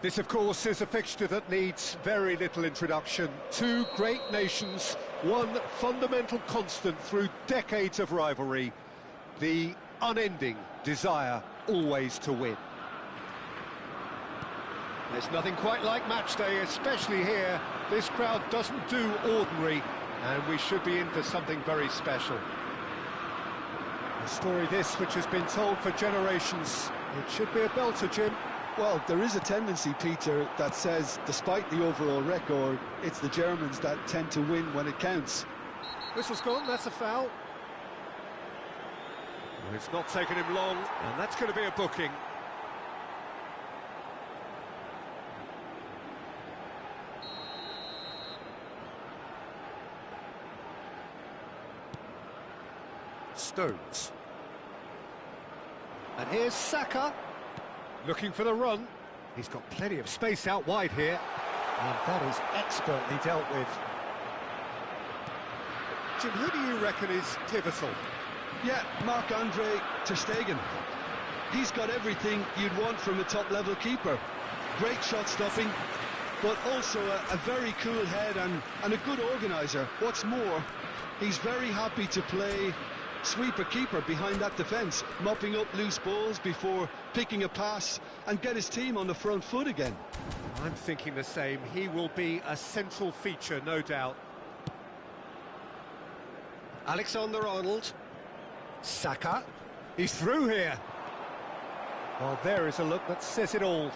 This, of course, is a fixture that needs very little introduction. Two great nations, one fundamental constant through decades of rivalry, the unending desire always to win. There's nothing quite like match day, especially here. This crowd doesn't do ordinary, and we should be in for something very special. A story this which has been told for generations. It should be a belter, Jim. Well, there is a tendency, Peter, that says, despite the overall record, it's the Germans that tend to win when it counts. Whistle's gone, that's a foul. Well, it's not taken him long, and that's going to be a booking. Stones. And here's Saka. Looking for the run. He's got plenty of space out wide here. And that is expertly dealt with. Jim, who do you reckon is pivotal? Yeah, Marc-Andre ter Stegen. He's got everything you'd want from a top-level keeper. Great shot stopping, but also a very cool head and a good organiser. What's more, he's very happy to play sweeper-keeper behind that defence, mopping up loose balls before picking a pass and get his team on the front foot again. I'm thinking the same. He will be a central feature, no doubt. Alexander-Arnold. Saka. He's through here. Well, there is a look that says it all.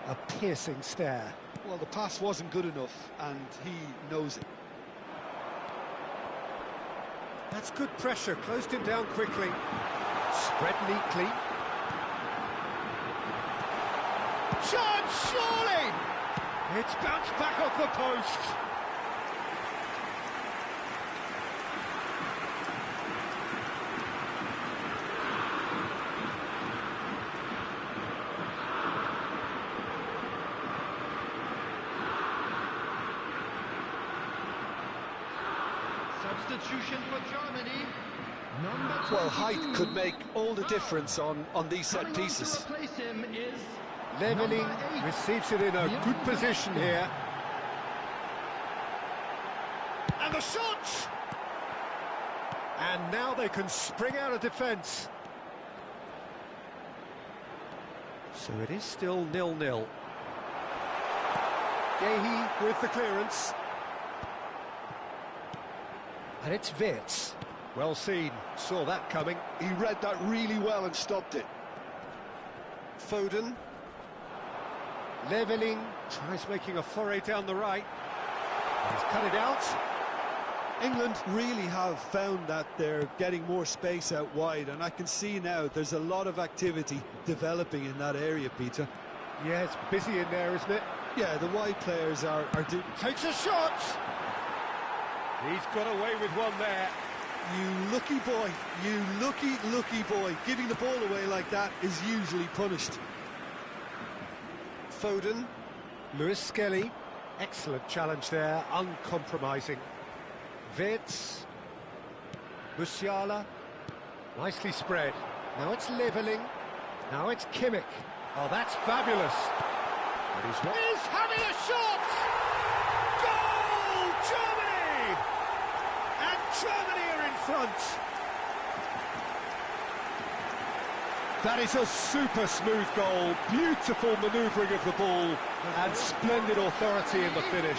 A piercing stare. Well, the pass wasn't good enough, and he knows it. That's good pressure, closed him down quickly. Spread neatly. Shot, surely! It's bounced back off the post. Substitution for Germany. Well, height could make all the difference on these set pieces. To replace him is Leveling receives it in a good position here. And the shot! And now they can spring out of defence. So it is still 0-0. Gehi with the clearance. And it's Wirtz. Well seen, saw that coming. He read that really well and stopped it. Foden. Leveling, tries making a foray down the right. He's cut it out. England really have found that they're getting more space out wide, and I can see now there's a lot of activity developing in that area, Peter. Yeah, it's busy in there, isn't it? Yeah, the wide players are Takes a shot! He's got away with one there. You lucky boy, you lucky boy. Giving the ball away like that is usually punished. Foden, Lewis Skelly, excellent challenge there, uncompromising. Wirtz, Musiala, nicely spread. Now it's Leveling, now it's Kimmich. Oh, that's fabulous. But he's having a shot! Goal, Germany! And Germany are in front. That is a super smooth goal, beautiful manoeuvring of the ball, and splendid authority in the finish.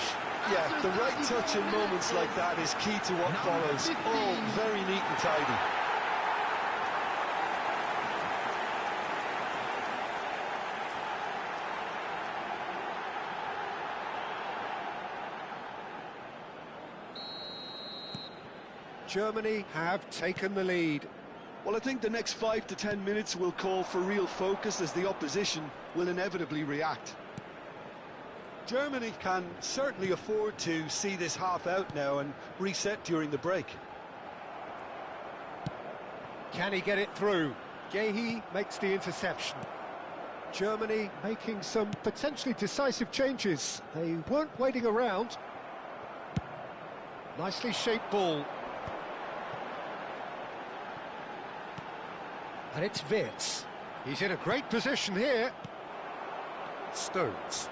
Yeah, the right touch in moments like that is key to what follows. All very neat and tidy. Germany have taken the lead. Well, I think the next 5 to 10 minutes will call for real focus as the opposition will inevitably react. Germany can certainly afford to see this half out now and reset during the break. Can he get it through? Gehi makes the interception. Germany making some potentially decisive changes. They weren't waiting around. Nicely shaped ball. And it's Wirtz. He's in a great position here. Stones.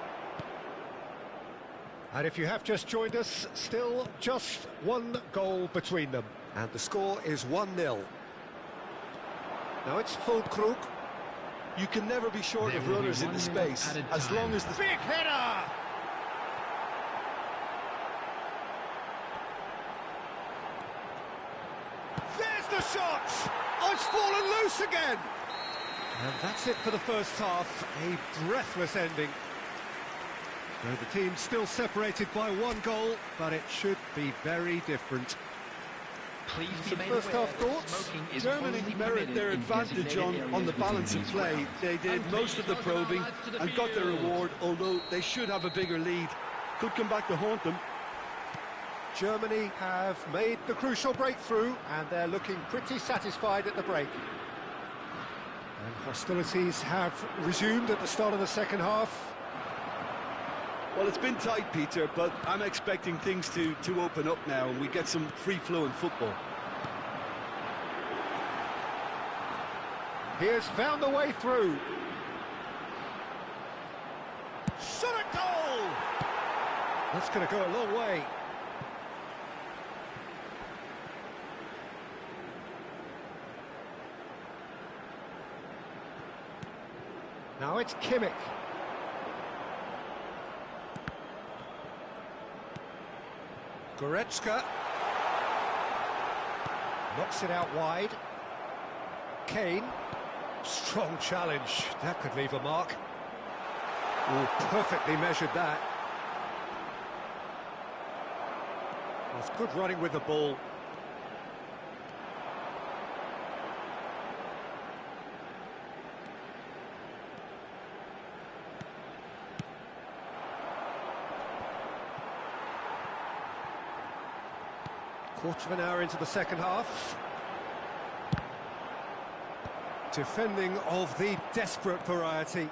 And if you have just joined us, still just one goal between them. And the score is 1-0. Now it's Füllkrug. You can never be short of runners in the space, as long as the... Big header! There's the shot! Oh, it's fallen loose again! And that's it for the first half, a breathless ending. So the team's still separated by one goal, but it should be very different. Please Some first half thoughts? Germany merit their advantage on the balance of play. They did most of the probing and got their reward, although they should have a bigger lead. Could come back to haunt them. Germany have made the crucial breakthrough, and they're looking pretty satisfied at the break. And hostilities have resumed at the start of the second half. Well, it's been tight, Peter, but I'm expecting things to open up now and we get some free-flowing football. He has found the way through. Shot at goal! That's going to go a long way. Now it's Kimmich. Goretzka knocks it out wide. Kane, strong challenge, that could leave a mark. Oh, perfectly measured that. It's good running with the ball. Quarter of an hour into the second half. Defending of the desperate variety.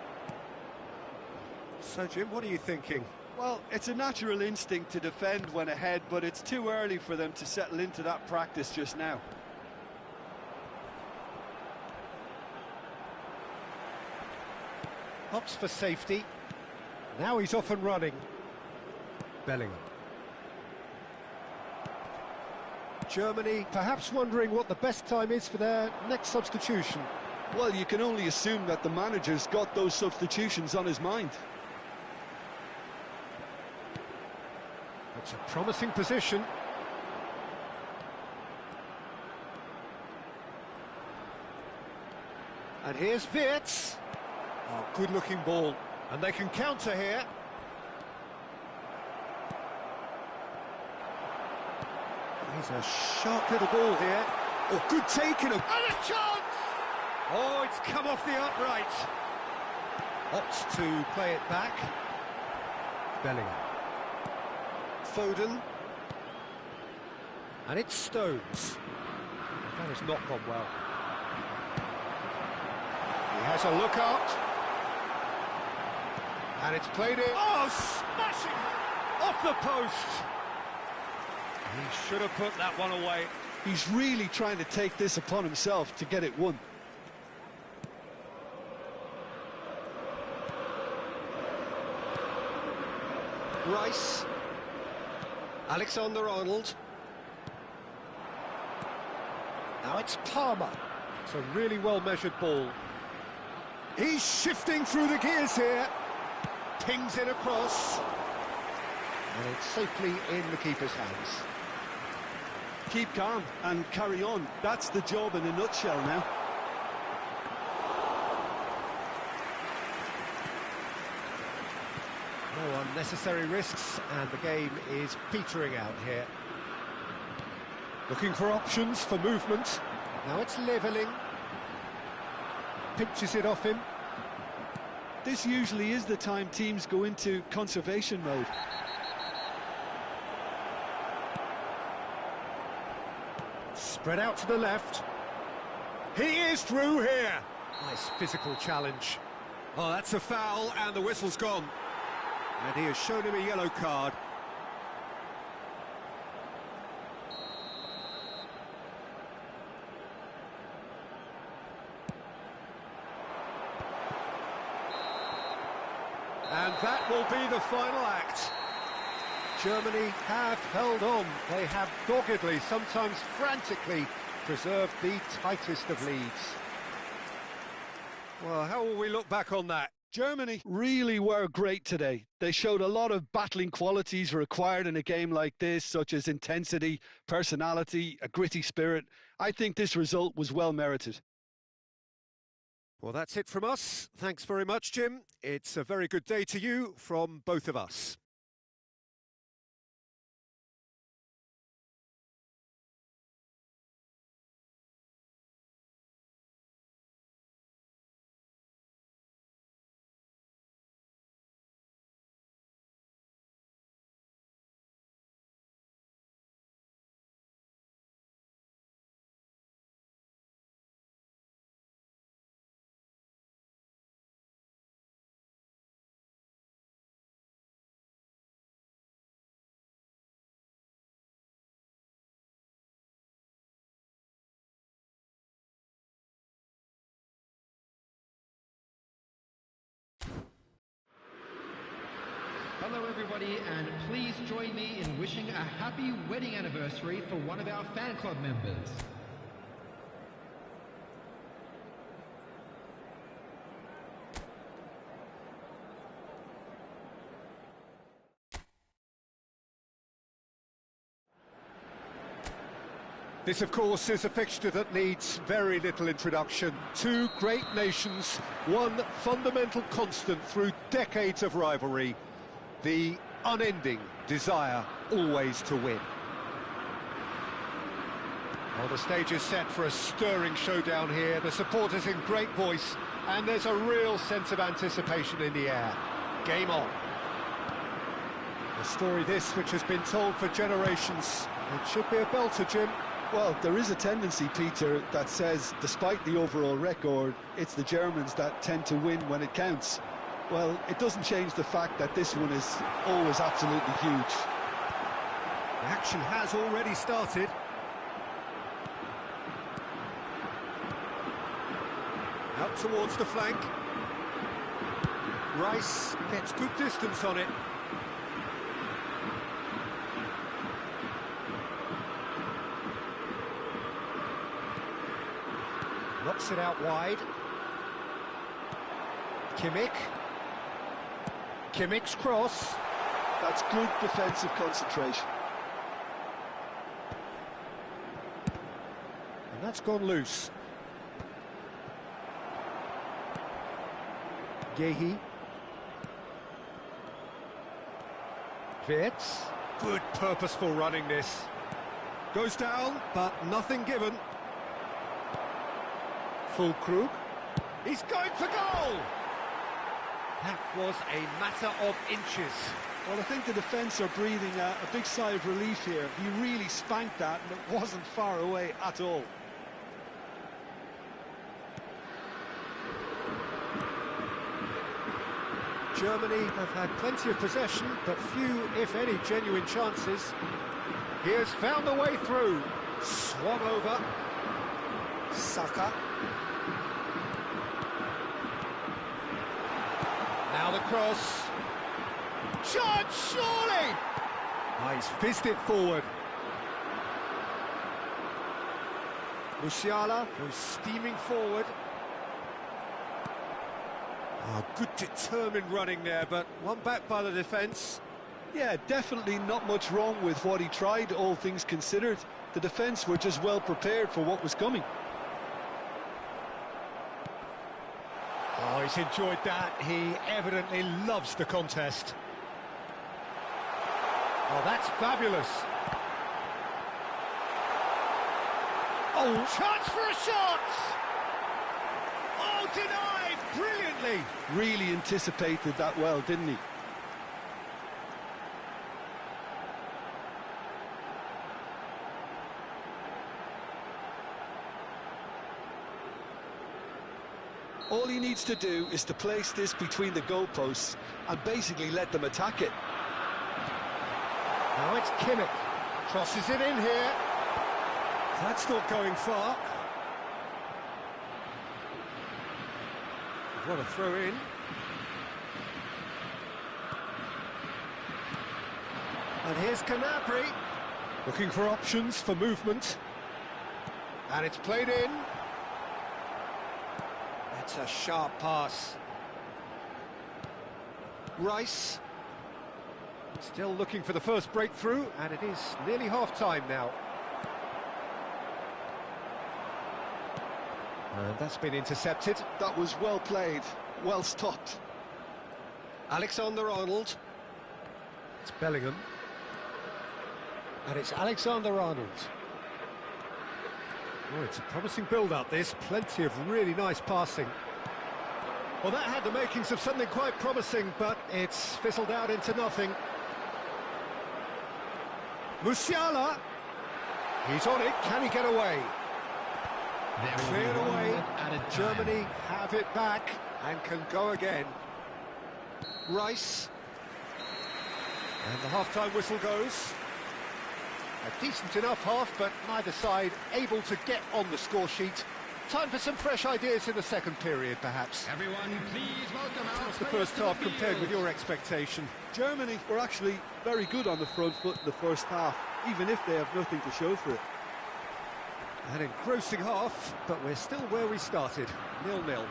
So, Jim, what are you thinking? Well, it's a natural instinct to defend when ahead, but it's too early for them to settle into that practice just now. Opts for safety. Now he's off and running. Bellingham. Germany perhaps wondering what the best time is for their next substitution. Well, you can only assume that the manager's got those substitutions on his mind. It's a promising position. And here's Wirtz. Oh, good-looking ball. And they can counter here. He's a sharp little ball here. Oh, good taking him. And a chance! Oh, it's come off the upright. Opts to play it back. Bellingham. Foden. And it's Stones. That has not gone well. He has a look out. And it's played in. Oh, smashing! Off the post. He should have put that one away. He's really trying to take this upon himself to get it won. Rice. Alexander-Arnold. Now it's Palmer. It's a really well-measured ball. He's shifting through the gears here. Pings it across. And it's safely in the keeper's hands. Keep calm and carry on. That's the job in a nutshell now. No unnecessary risks, and the game is petering out here. Looking for options for movement. Now it's levelling. Pinches it off him. This usually is the time teams go into conservation mode. Spread out to the left. He is through here. Nice physical challenge. Oh, that's a foul, and the whistle's gone. And he has shown him a yellow card. And that will be the final act. Germany have held on. They have doggedly, sometimes frantically, preserved the tightest of leads. Well, how will we look back on that? Germany really were great today. They showed a lot of battling qualities required in a game like this, such as intensity, personality, a gritty spirit. I think this result was well merited. Well, that's it from us. Thanks very much, Jim. It's a very good day to you from both of us. Hello everybody, and please join me in wishing a happy wedding anniversary for one of our fan club members. This, of course, is a fixture that needs very little introduction. Two great nations, one fundamental constant through decades of rivalry, the unending desire always to win. Well, the stage is set for a stirring showdown here. The supporters in great voice, and there's a real sense of anticipation in the air. Game on. A story this which has been told for generations. It should be a belter, Jim. Well, there is a tendency, Peter, that says, despite the overall record, it's the Germans that tend to win when it counts. Well, it doesn't change the fact that this one is always absolutely huge. The action has already started. Out towards the flank. Rice gets good distance on it. Knocks it out wide. Kimmich's cross. That's good defensive concentration. And that's gone loose. Gehi. Wirtz. Good purposeful running this. Goes down, but nothing given. Füllkrug. He's going for goal! That was a matter of inches. Well, I think the defence are breathing a big sigh of relief here. He really spanked that, and it wasn't far away at all. Germany have had plenty of possession, but few, if any, genuine chances. He has found a way through. Swung over. Saka. Now the cross. Chance, surely! Oh, he's fizzed it forward. Musiala goes steaming forward. Oh, good determined running there, but one back by the defence. Yeah, definitely not much wrong with what he tried, all things considered. The defence were just well prepared for what was coming. Oh, he's enjoyed that. He evidently loves the contest. Oh, that's fabulous. Oh, chance for a shot! Oh, denied brilliantly. Really anticipated that well, didn't he? All he needs to do is to place this between the goalposts and basically let them attack it. Now it's Kimmich. Crosses it in here. That's not going far. What a throw in. And here's Gnabry, looking for options for movement. And it's played in. That's a sharp pass. Rice. Still looking for the first breakthrough, and it is nearly half-time now. And that's been intercepted. That was well played, well stopped. Alexander-Arnold. It's Bellingham. And it's Alexander-Arnold. Oh, it's a promising build-up, this. Plenty of really nice passing. Well, that had the makings of something quite promising, but it's fizzled out into nothing. Musiala. He's on it. Can he get away? Cleared away. Germany have it back and can go again. Rice. And the half-time whistle goes. A decent enough half, but neither side able to get on the score sheet. Time for some fresh ideas in the second period, perhaps. Everyone, please welcome our How's the first half compared with your expectation? Germany were actually very good on the front foot in the first half, even if they have nothing to show for it. An engrossing half, but we're still where we started, 0-0.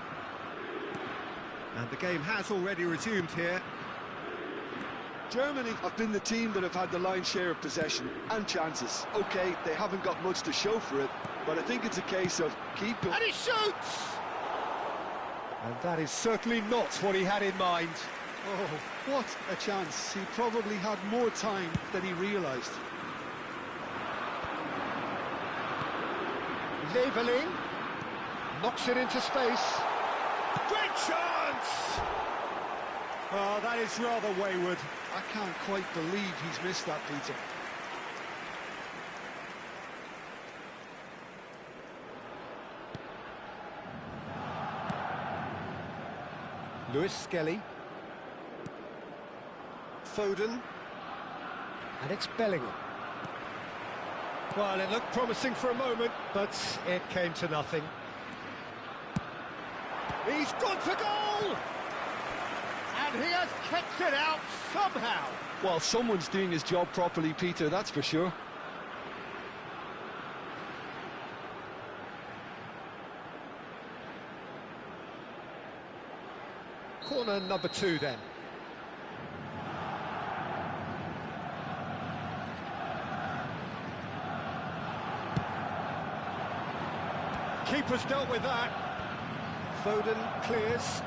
And the game has already resumed here. Germany have been the team that have had the lion's share of possession and chances. OK, they haven't got much to show for it, but I think it's a case of keep going. And he shoots! And that is certainly not what he had in mind. Oh, what a chance. He probably had more time than he realised. Leveling knocks it into space. Great chance! Oh, that is rather wayward. I can't quite believe he's missed that, Peter. Lewis Skelly. Foden. And it's Bellingham. Well, it looked promising for a moment, but it came to nothing. He's gone for goal! And he has kept it out somehow. Well, someone's doing his job properly, Peter, that's for sure. Corner number 2 then. Keeper's dealt with that. Foden clears.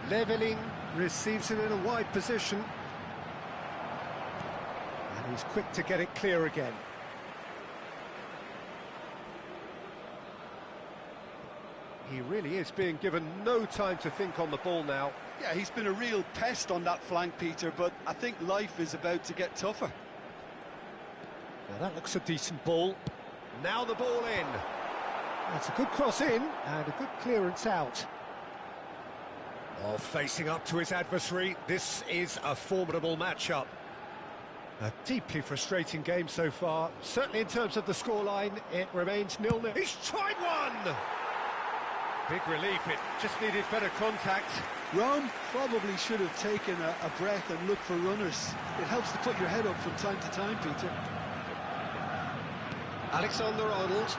Leveling receives it in a wide position. And he's quick to get it clear again. He really is being given no time to think on the ball now. Yeah, he's been a real pest on that flank, Peter, but I think life is about to get tougher. Now that looks a decent ball. Now the ball in. That's a good cross in and a good clearance out. Oh, facing up to his adversary, this is a formidable matchup. A deeply frustrating game so far. Certainly in terms of the scoreline, it remains 0-0. He's tried one! Big relief, it just needed better contact. Rome probably should have taken a breath and looked for runners. It helps to put your head up from time to time, Peter. Alexander-Arnold.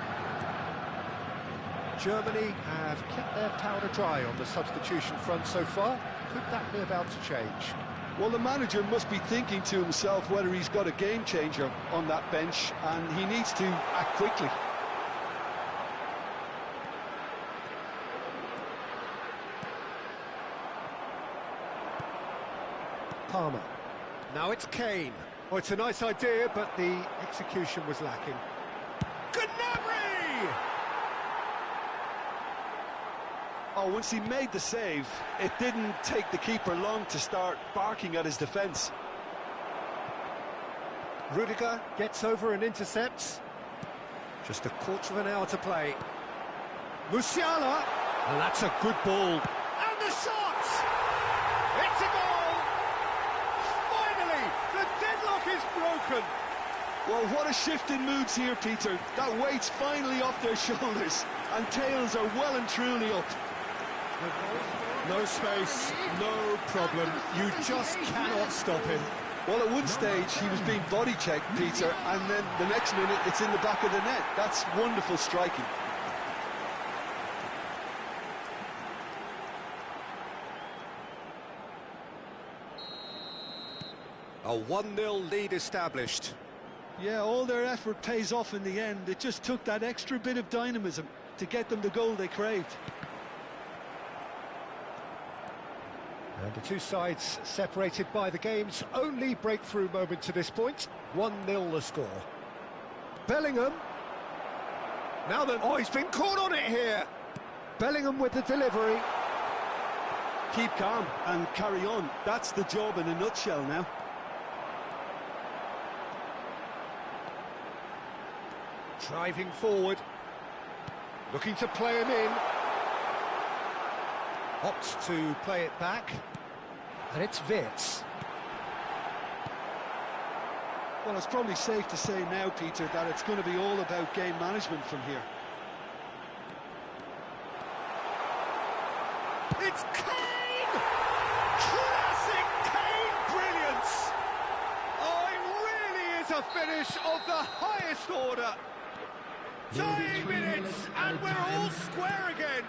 Germany have kept their powder dry on the substitution front so far. Could that be about to change? Well, the manager must be thinking to himself whether he's got a game changer on that bench, and he needs to act quickly. Palmer. Now it's Kane. Oh, it's a nice idea, but the execution was lacking. Gnabry! Oh, once he made the save, it didn't take the keeper long to start barking at his defence. Rudiger gets over and intercepts. Just a quarter of an hour to play. Musiala! And that's a good ball. And the shot! It's a goal! Finally, the deadlock is broken. Well, what a shift in moods here, Peter. That weight's finally off their shoulders, and tails are well and truly up. No space, no problem. You just cannot stop him. Well, at one stage, he was being body checked, Peter, and then the next minute, it's in the back of the net. That's wonderful striking. A 1-0 lead established. Yeah, all their effort pays off in the end. It just took that extra bit of dynamism to get them the goal they craved. And the two sides separated by the game's only breakthrough moment to this point. 1-0 the score. Bellingham. Now then, oh, he's been caught on it here. Bellingham with the delivery. Keep calm and carry on. That's the job in a nutshell now. Driving forward. Looking to play him in. Opts to play it back. And it's Wirtz. Well, it's probably safe to say now, Peter, that it's going to be all about game management from here. It's Kane! Classic Kane brilliance! Oh, it really is a finish of the highest order. 9 minutes and we're all square again.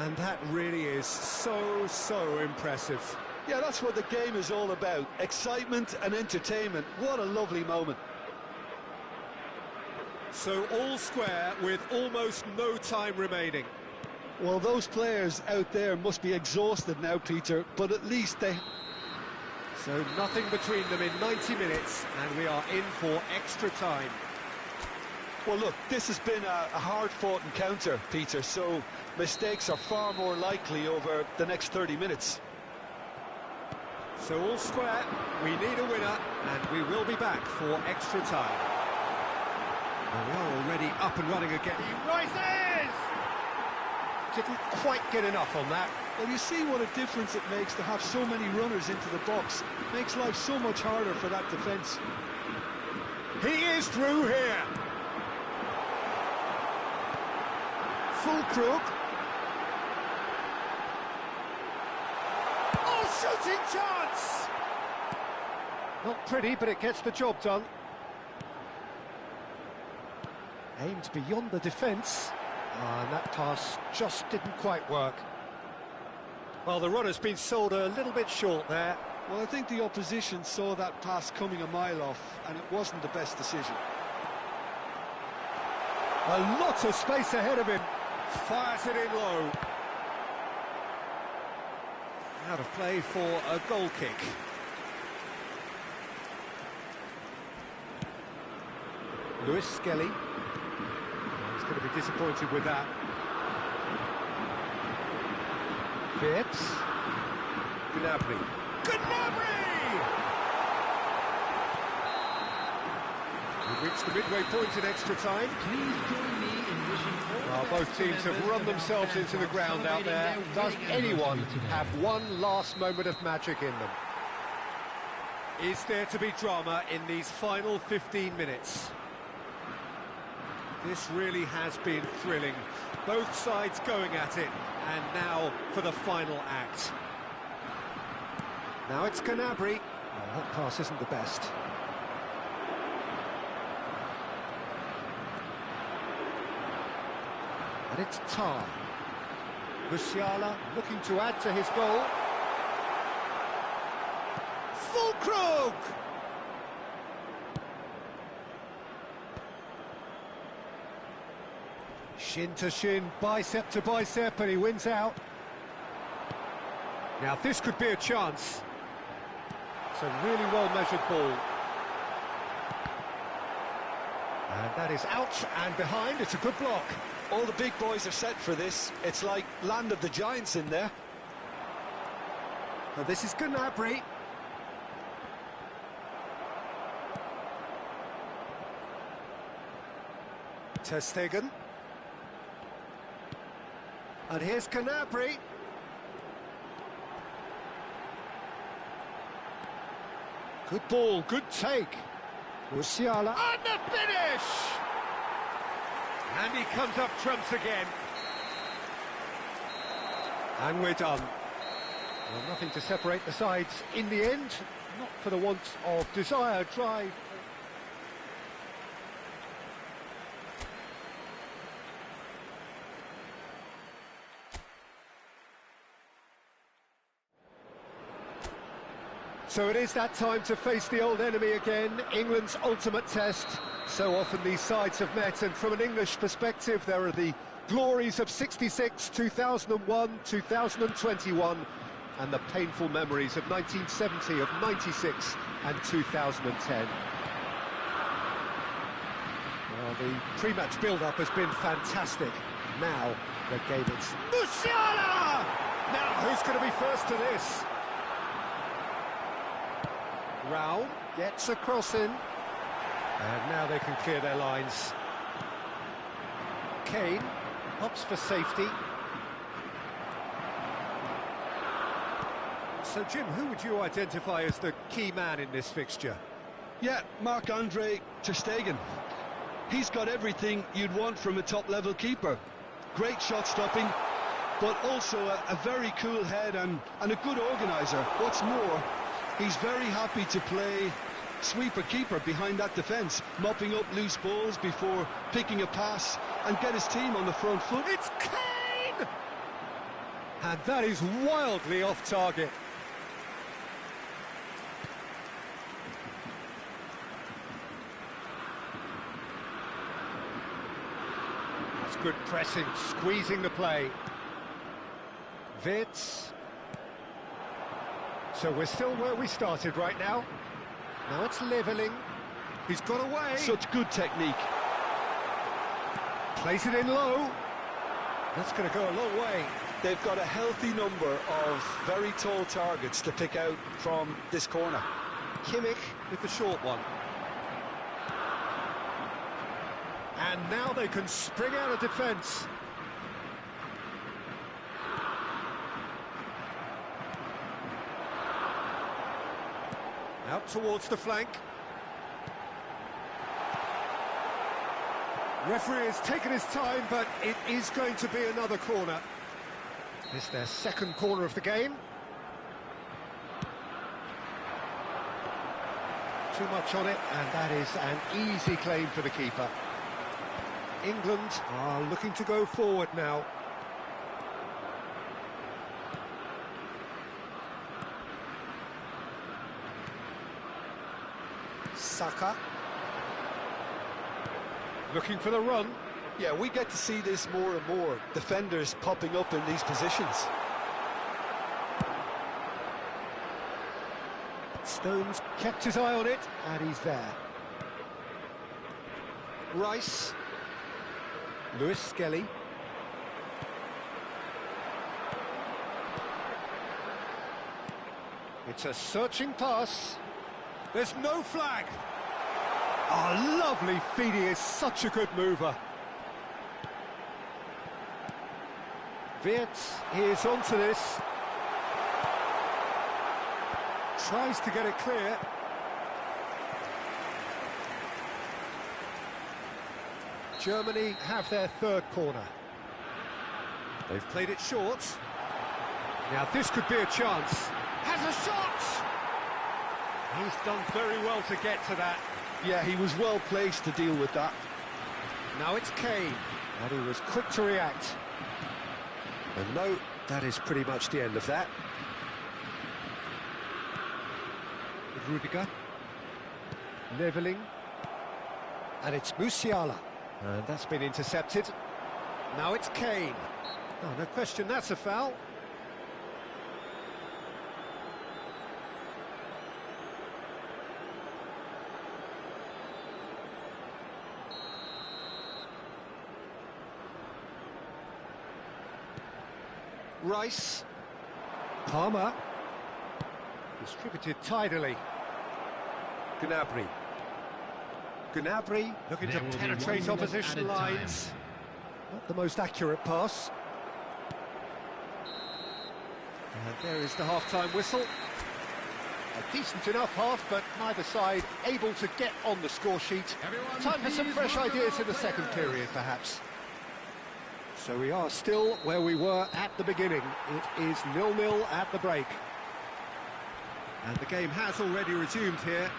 And that really is so impressive. Yeah, that's what the game is all about. Excitement and entertainment. What a lovely moment. So all square with almost no time remaining. Well, those players out there must be exhausted now, Peter, but at least they... So nothing between them in 90 minutes, and we are in for extra time. Well, look, this has been a hard-fought encounter, Peter, so mistakes are far more likely over the next 30 minutes. So all square, we need a winner, and we will be back for extra time. And we are already up and running again. He rises! Didn't quite get enough on that. Well, you see what a difference it makes to have so many runners into the box. Makes life so much harder for that defence. He is through here. Füllkrug. Oh, shooting chance! Not pretty, but it gets the job done. Aimed beyond the defence. And that pass just didn't quite work. Well, the runner's been sold a little bit short there. Well, I think the opposition saw that pass coming a mile off, and it wasn't the best decision. A lot of space ahead of him. Fires it in low. Out of play for a goal kick. Lewis Skelly. He's going to be disappointed with that. Wirtz. Gnabry. Gnabry! We've reached the midway point in extra time. Please join me in wishing all Well, both teams have run themselves into the ground out there. Does anyone have one last moment of magic in them? Is there to be drama in these final 15 minutes? This really has been thrilling. Both sides going at it, and now for the final act. Now it's Gnabry. Oh, that pass isn't the best. And it's Tar. Musiala looking to add to his goal. Füllkrug! Shin to shin, bicep to bicep, and he wins out. Now this could be a chance. It's a really well-measured ball. And that is out and behind. It's a good block. All the big boys are set for this. It's like Land of the Giants in there. And this is Gnabry. Ter Stegen. And here's Gnabry. Good ball, good take. Musiala. And the finish! And he comes up trumps again. And we're done. Well, nothing to separate the sides in the end, not for the want of desire, drive. So it is that time to face the old enemy again, England's ultimate test. So often these sides have met, and from an English perspective, there are the glories of '66, 2001, 2021, and the painful memories of 1970, of '96 and 2010. Well, the pre-match build-up has been fantastic. Now, the game is Musiala! Now, who's going to be first to this? Raul gets a cross in, and now they can clear their lines. Kane opts for safety. So, Jim, who would you identify as the key man in this fixture? Yeah, Marc-Andre ter Stegen. He's got everything you'd want from a top-level keeper. Great shot stopping, but also a very cool head and a good organiser. What's more, he's very happy to play sweeper-keeper behind that defence, mopping up loose balls before picking a pass and get his team on the front foot. It's Kane! And that is wildly off target. That's good pressing, squeezing the play. Wirtz. So we're still where we started right now. Now it's levelling. He's got away. Such good technique. Plays it in low. That's going to go a long way. They've got a healthy number of very tall targets to pick out from this corner. Kimmich with the short one. And now they can spring out of defence. Out towards the flank. Referee has taken his time, but it is going to be another corner. It's their second corner of the game. Too much on it, and that is an easy claim for the keeper. England are looking to go forward now. Saka. Looking for the run. Yeah, we get to see this more and more. Defenders popping up in these positions. Stones kept his eye on it, and he's there. Rice. Lewis Skelly. It's a searching pass. There's no flag. Oh, lovely feed. He is such a good mover. Wirtz is onto this. Tries to get it clear. Germany have their third corner. They've played it short. Now this could be a chance. Has a shot! He's done very well to get to that. Yeah, he was well placed to deal with that. Now it's Kane, and he was quick to react. And no, that is pretty much the end of that. With Rudiger. Levelling. And it's Musiala. And that's been intercepted. Now it's Kane. Oh, no question, that's a foul. Rice. Palmer. Distributed tidily. Gnabry. Gnabry looking to penetrate opposition lines. Not the most accurate pass. And there is the half-time whistle. A decent enough half, but neither side able to get on the score sheet. Time for some fresh ideas in the second period, perhaps. So we are still where we were at the beginning. It is 0-0 at the break. And the game has already resumed here.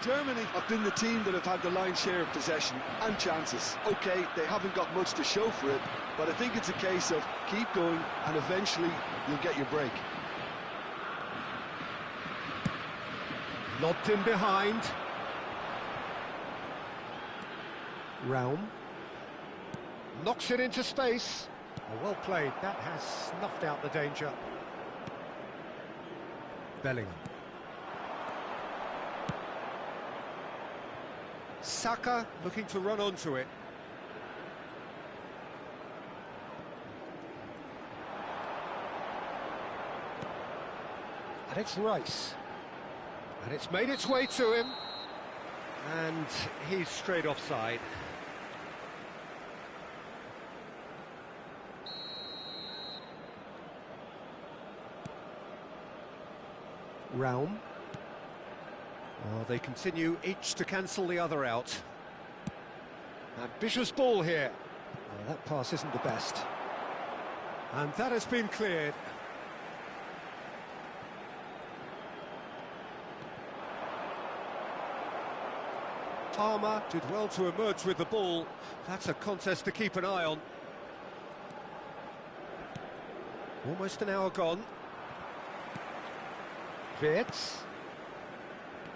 Germany have been the team that have had the lion's share of possession and chances. OK, they haven't got much to show for it, but I think it's a case of keep going and eventually you'll get your break. Lobbed in behind. Raum. Knocks it into space. Oh, well played. That has snuffed out the danger. Bellingham. Saka looking to run onto it. And it's Rice. And it's made its way to him. And he's straight offside. Raum. Oh, they continue each to cancel the other out. Ambitious ball here. Oh, that pass isn't the best. And that has been cleared. Palmer did well to emerge with the ball. That's a contest to keep an eye on. Almost an hour gone. Wirtz.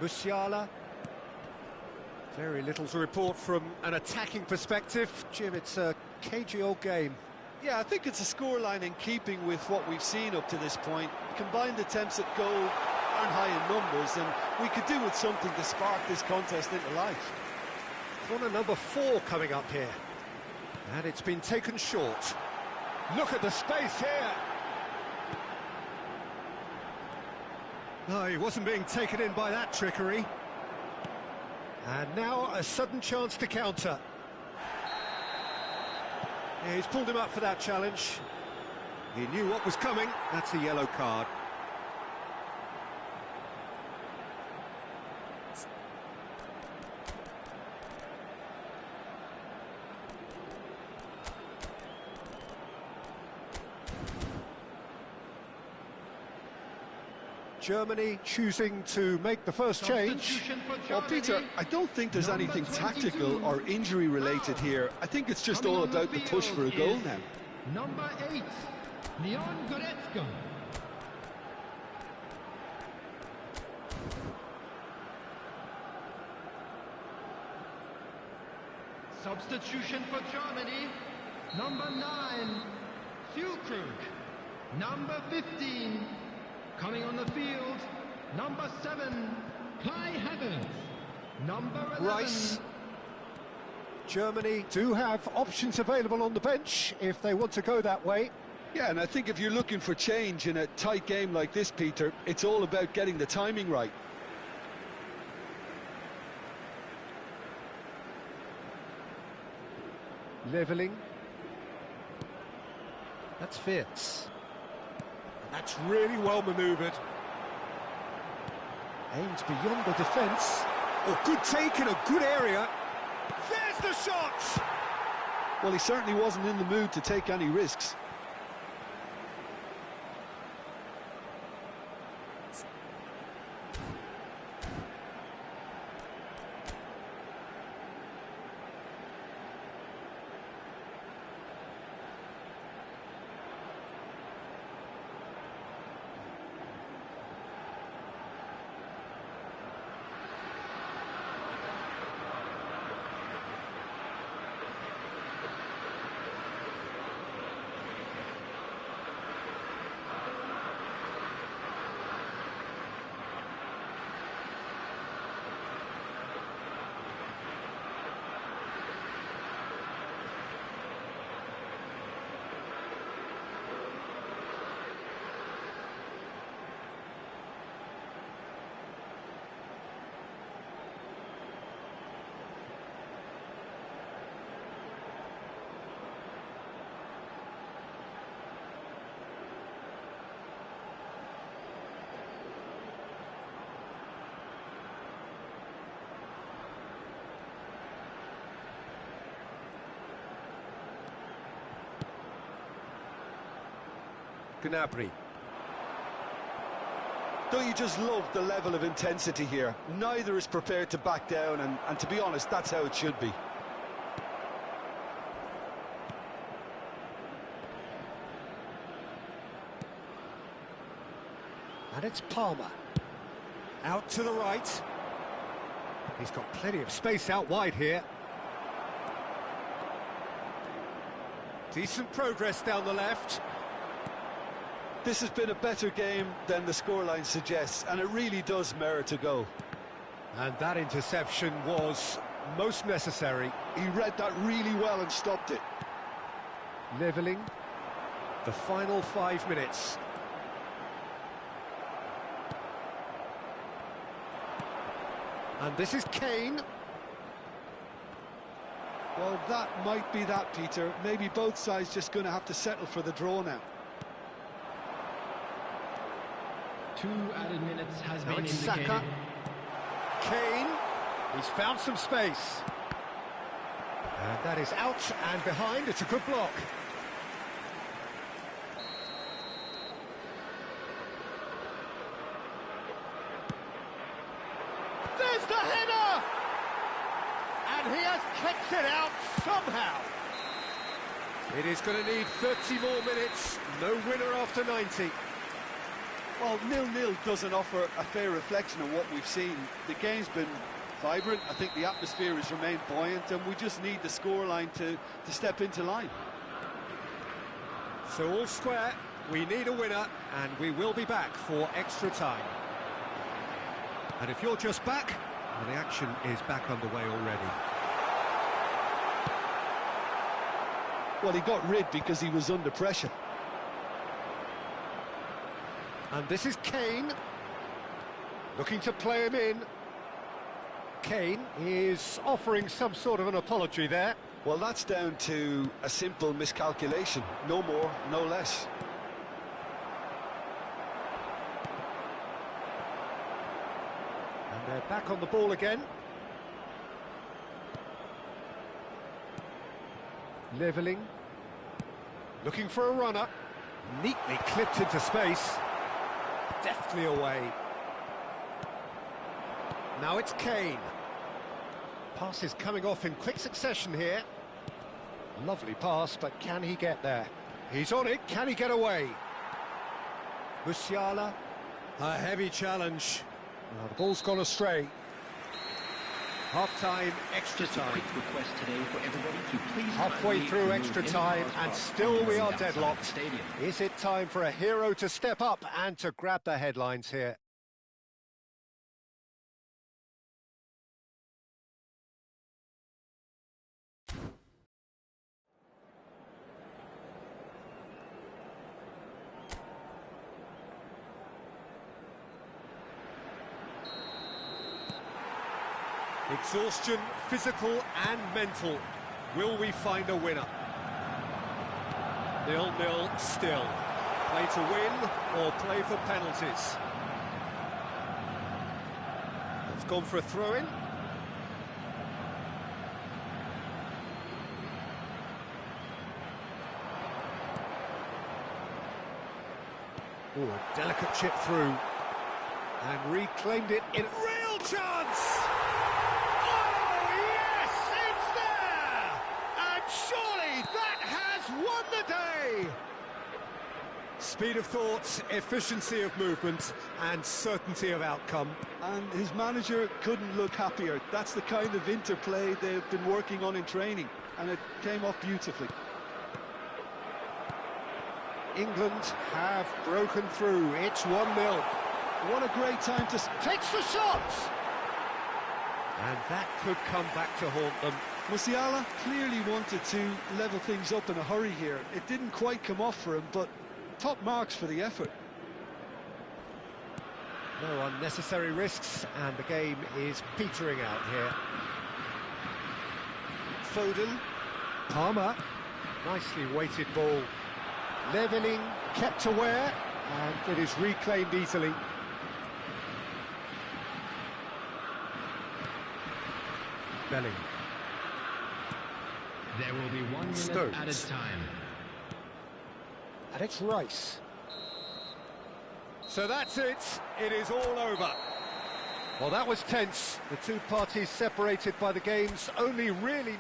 Musiala. Very little to report from an attacking perspective. Jim, it's a cagey old game. Yeah, I think it's a scoreline in keeping with what we've seen up to this point. Combined attempts at goal aren't high in numbers, and we could do with something to spark this contest into life. Corner number 4 coming up here. And it's been taken short. Look at the space here. No, he wasn't being taken in by that trickery. And now a sudden chance to counter. Yeah, he's pulled him up for that challenge. He knew what was coming. That's a yellow card. Germany choosing to make the first change. Well, Peter, I don't think there's anything tactical or injury-related here. I think it's just all about the push for a goal now. Number 8, Leon Goretzka. Substitution for Germany. Number 9, Füllkrug. Number 15. Coming on the field, number 7, Kai Havertz. Number 11. Rice. Germany do have options available on the bench if they want to go that way. Yeah, and I think if you're looking for change in a tight game like this, Peter, it's all about getting the timing right. Leveling. That's Wirtz. That's really well manoeuvred. Aims beyond the defence. Oh, good take in a good area. There's the shot! Well, he certainly wasn't in the mood to take any risks. Gnabry. Don't you just love the level of intensity here? Neither is prepared to back down, and to be honest, that's how it should be. And it's Palmer. Out to the right. He's got plenty of space out wide here. Decent progress down the left. This has been a better game than the scoreline suggests, and it really does merit a goal. And that interception was most necessary. He read that really well and stopped it. Levelling. The final 5 minutes. And this is Kane. Well, that might be that, Peter. Maybe both sides just going to have to settle for the draw now. 2 added minutes has Now been it's indicated. Saka. Kane. He's found some space. And that is out and behind. It's a good block. There's the header! And he has kept it out somehow. It is going to need 30 more minutes. No winner after 90. Well, 0-0 doesn't offer a fair reflection of what we've seen. The game's been vibrant. I think the atmosphere has remained buoyant, and we just need the scoreline to step into line. So all square, we need a winner, and we will be back for extra time. And if you're just back, well, the action is back underway already. Well, he got rid because he was under pressure. And this is Kane, looking to play him in. Kane is offering some sort of an apology there. Well, that's down to a simple miscalculation. No more, no less. And they're back on the ball again. Levelling. Looking for a runner. Neatly clipped into space. Deftly away. Now it's Kane. Pass is coming off in quick succession here. Lovely pass, but can he get there? He's on it, can he get away? Musiala. A heavy challenge. Well, the ball's gone astray. Half-time, extra Just a time. quick request today for everybody to please Halfway kindly through remove extra any time, cars and parked still we are outside the deadlocked. stadium. Is it time for a hero to step up and to grab the headlines here? Exhaustion, physical and mental. Will we find a winner? 0-0 still. Play to win or play for penalties? It's gone for a throw-in. Oh, a delicate chip through. And reclaimed it in real chance! Speed of thought, efficiency of movement, and certainty of outcome. And his manager couldn't look happier. That's the kind of interplay they've been working on in training, and it came off beautifully. England have broken through. It's 1-0. What a great time to... Takes the shot! And that could come back to haunt them. Musiala clearly wanted to level things up in a hurry here. It didn't quite come off for him, but top marks for the effort. No unnecessary risks, and the game is petering out here. Foden. Palmer. Nicely weighted ball. Levelling, kept aware, and it is reclaimed easily. Belling. There will be 1 minute Stones. added time. And it's Rice. So that's it. It is all over. Well, that was tense. The two parties separated by the game's only really...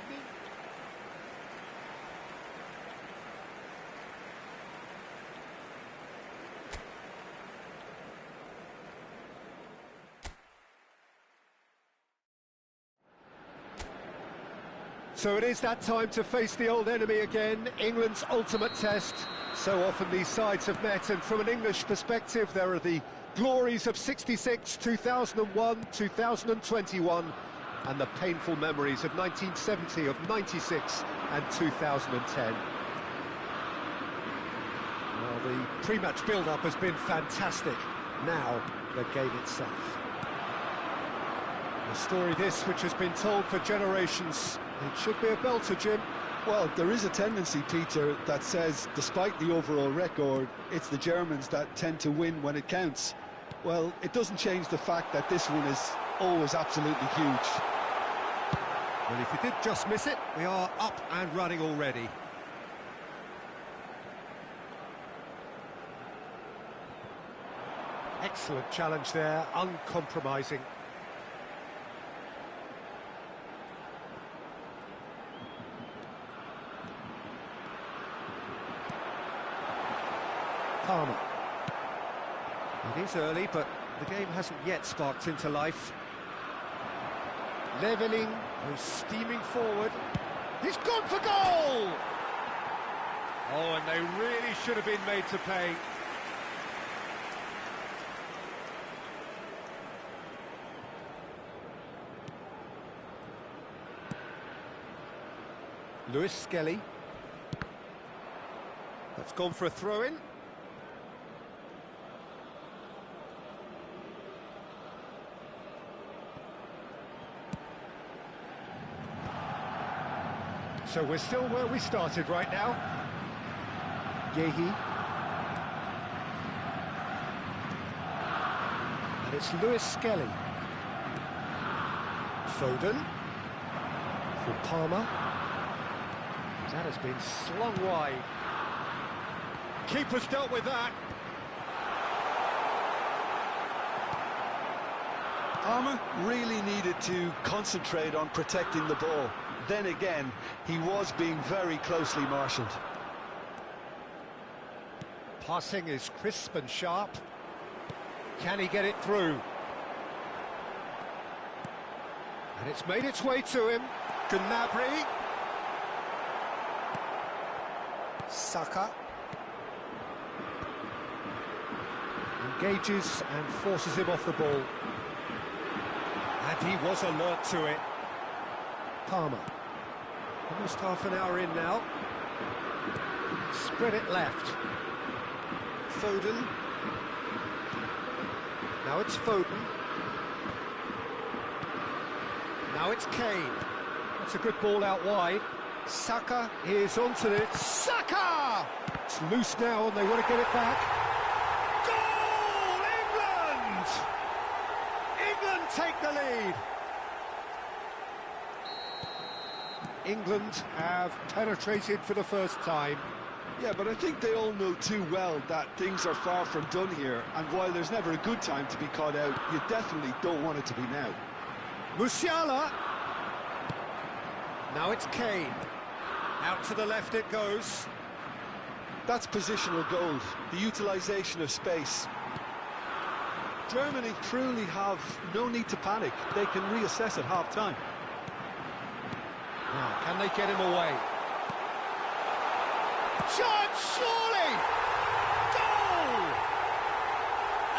So it is that time to face the old enemy again, England's ultimate test. So often these sides have met, and from an English perspective, there are the glories of '66, 2001, 2021, and the painful memories of 1970, of '96 and 2010. Well, the pre-match build-up has been fantastic. Now, the game itself. A story this which has been told for generations. It should be a belter, Jim. Well, there is a tendency, Peter, that says, despite the overall record, it's the Germans that tend to win when it counts. Well, it doesn't change the fact that this one is always absolutely huge. Well, if you did just miss it, we are up and running already. Excellent challenge there, uncompromising. Palmer. It is early, but the game hasn't yet sparked into life. Leveling, goes steaming forward. He's gone for goal! Oh, and they really should have been made to pay. Lewis Skelly. That's gone for a throw-in. So we're still where we started right now. Yehi. And it's Lewis Skelly. Foden. For Palmer. That has been slung wide. Keeper's dealt with that. Palmer really needed to concentrate on protecting the ball. Then again, he was being very closely marshalled. Passing is crisp and sharp. Can he get it through? And it's made its way to him. Gnabry. Saka. Engages and forces him off the ball. And he was alert to it. Palmer. Almost half an hour in now. Spread it left. Foden. Now it's Foden. Now it's Kane. That's a good ball out wide. Saka is onto it. Saka! It's loose now and they want to get it back. Goal! England! England take the lead. England have penetrated for the first time. Yeah, but I think they all know too well that things are far from done here, and while there's never a good time to be caught out, you definitely don't want it to be now. Musiala. Now it's Kane. Out to the left it goes. That's positional gold, the utilisation of space. Germany truly have no need to panic. They can reassess at half-time. Now, can they get him away? Chance, surely! Goal!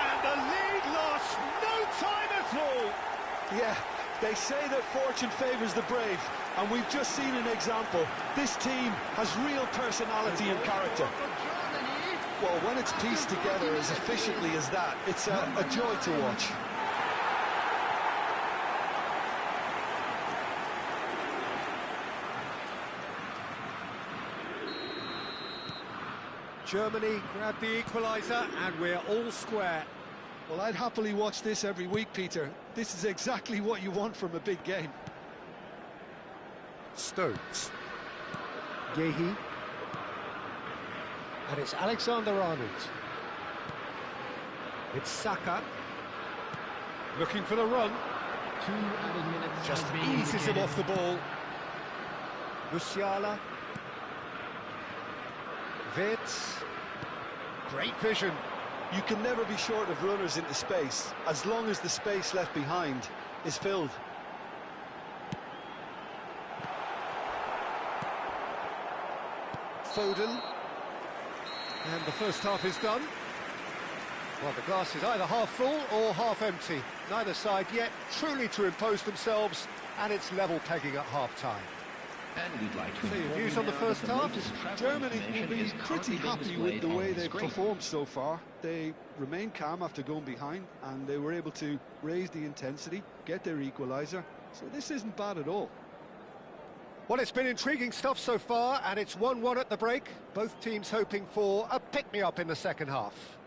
And the lead lost no time at all. Yeah, they say that fortune favours the brave, and we've just seen an example. This team has real personality and character. Well, when it's pieced together as efficiently as that, it's a joy to watch. Germany grabbed the equaliser and we're all square. Well, I'd happily watch this every week, Peter. This is exactly what you want from a big game. Stones. Yehi. And it's Alexander-Arnold. It's Saka. Looking for the run. 2 added minutes Just have been eases him indicated. off the ball. Musiala. Wirtz. Great vision. You can never be short of runners into space, as long as the space left behind is filled. Foden. And the first half is done. Well, the glass is either half full or half empty. Neither side yet truly to impose themselves, and it's level pegging at half-time. And we'd like to So your inform views you on the now first that the half? latest travel Germany will information be is pretty currently being happy with the displayed way on the they've screen. performed so far. They remained calm after going behind, and they were able to raise the intensity, get their equaliser. So this isn't bad at all. Well, it's been intriguing stuff so far, and it's 1-1 at the break. Both teams hoping for a pick-me-up in the second half.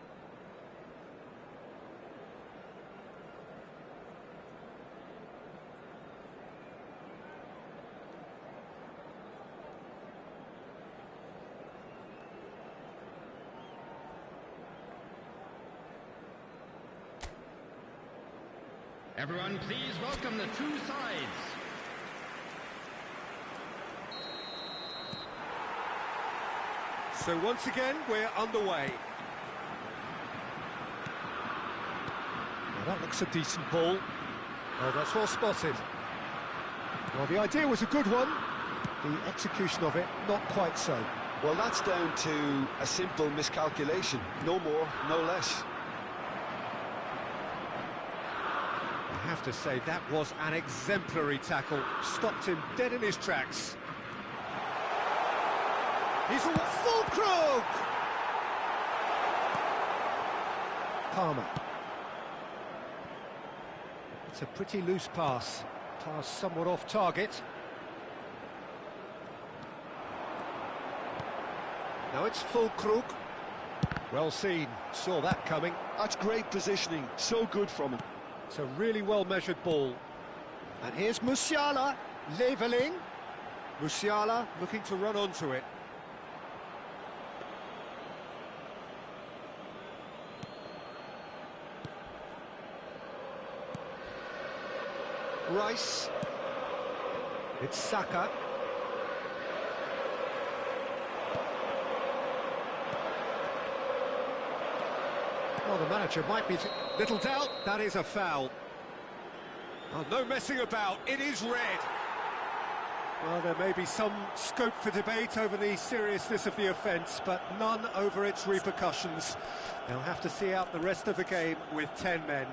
Everyone, please welcome the two sides. So once again, we're underway. Well, that looks a decent ball. Oh, that's well spotted. Well, the idea was a good one. The execution of it, not quite so. Well, that's down to a simple miscalculation. No more, no less. I have to say, that was an exemplary tackle. Stopped him dead in his tracks. He's a full Krug! Palmer. It's a pretty loose pass. Pass somewhat off target. Now it's full Krug. Well seen. Saw that coming. That's great positioning. So good from him. It's a really well-measured ball. And here's Musiala, levelling. Musiala looking to run onto it. Rice. It's Saka. Well, the manager might be... Little doubt, that is a foul. Oh, no messing about, it is red. Well, there may be some scope for debate over the seriousness of the offence, but none over its repercussions. They'll have to see out the rest of the game with 10 men.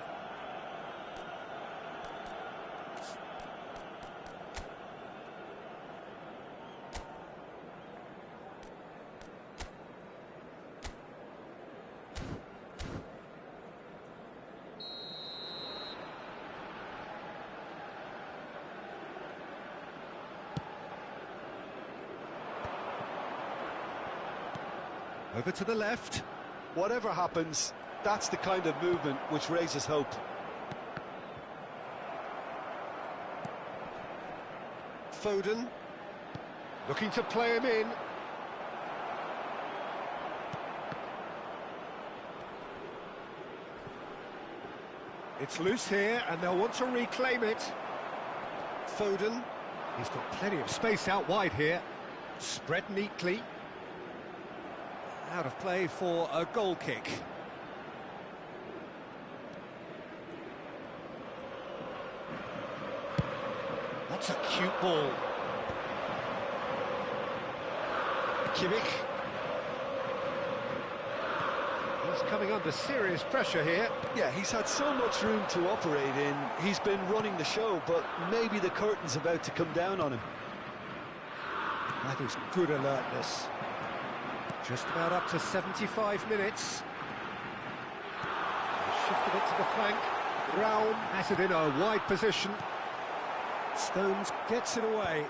Over to the left. Whatever happens, that's the kind of movement which raises hope. Foden. Looking to play him in. It's loose here, and they'll want to reclaim it. Foden. He's got plenty of space out wide here. Spread neatly. Out of play for a goal kick. That's a cute ball. Kimmich. He's coming under serious pressure here. Yeah, he's had so much room to operate in. He's been running the show, but maybe the curtain's about to come down on him. That is good alertness. Just about up to 75 minutes. Shifted it to the flank. Raum has it in a wide position. Stones gets it away.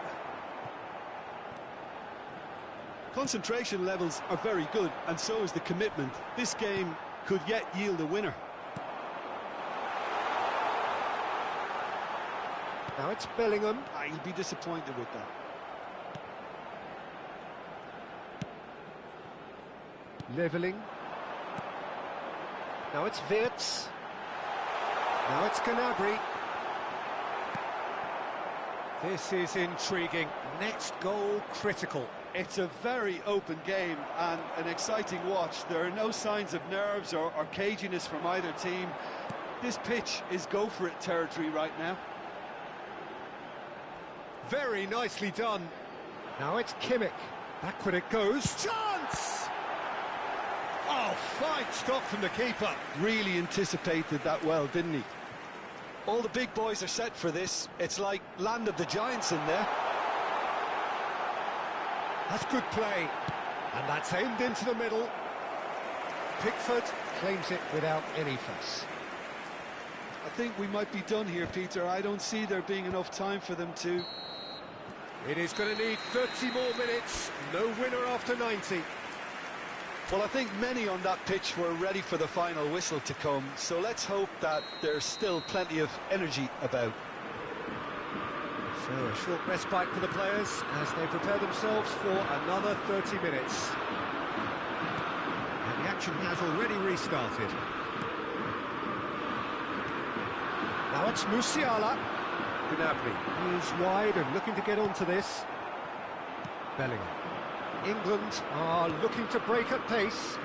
Concentration levels are very good, and so is the commitment. This game could yet yield a winner. Now it's Bellingham. He'll be disappointed with that. Levelling. Now it's Wirtz. Now it's Gnabry. This is intriguing. Next goal critical. It's a very open game and an exciting watch. There are no signs of nerves or caginess from either team. This pitch is go-for-it territory right now. Very nicely done. Now it's Kimmich. Backward it goes. Chance! Oh, fine stop from the keeper. Really anticipated that well, didn't he? All the big boys are set for this. It's like Land of the Giants in there. That's good play. And that's aimed into the middle. Pickford claims it without any fuss. I think we might be done here, Peter. I don't see there being enough time for them to... It is going to need 30 more minutes. No winner after 90. Well, I think many on that pitch were ready for the final whistle to come, so let's hope that there's still plenty of energy about. So a short respite for the players as they prepare themselves for another 30 minutes. And the action has already restarted. Now it's Musiala. Gnabry is wide and looking to get onto this. Bellingham. England are looking to break at pace.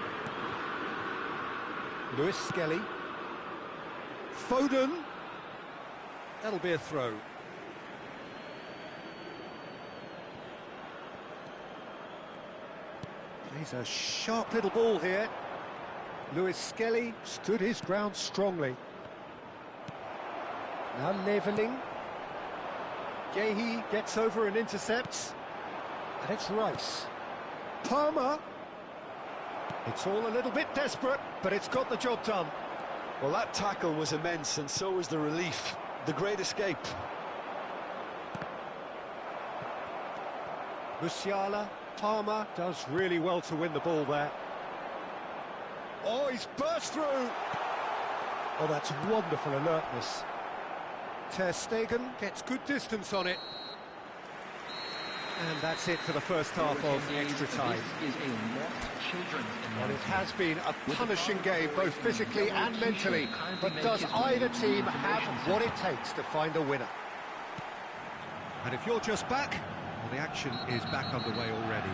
Lewis Skelly. Foden. That'll be a throw. Plays a sharp little ball here. Lewis Skelly stood his ground strongly. Now Leveling. Guéhi gets over and intercepts. And it's Rice. Palmer. It's all a little bit desperate, but it's got the job done. Well, that tackle was immense, and so was the relief. The great escape. Musiala. Palmer does really well to win the ball there. Oh, he's burst through. Oh, that's wonderful alertness. Ter Stegen gets good distance on it. And that's it for the first half of extra time. Well, it has been a punishing game, both physically and mentally. But does either team have what it takes to find a winner? And if you're just back, well, the action is back underway already.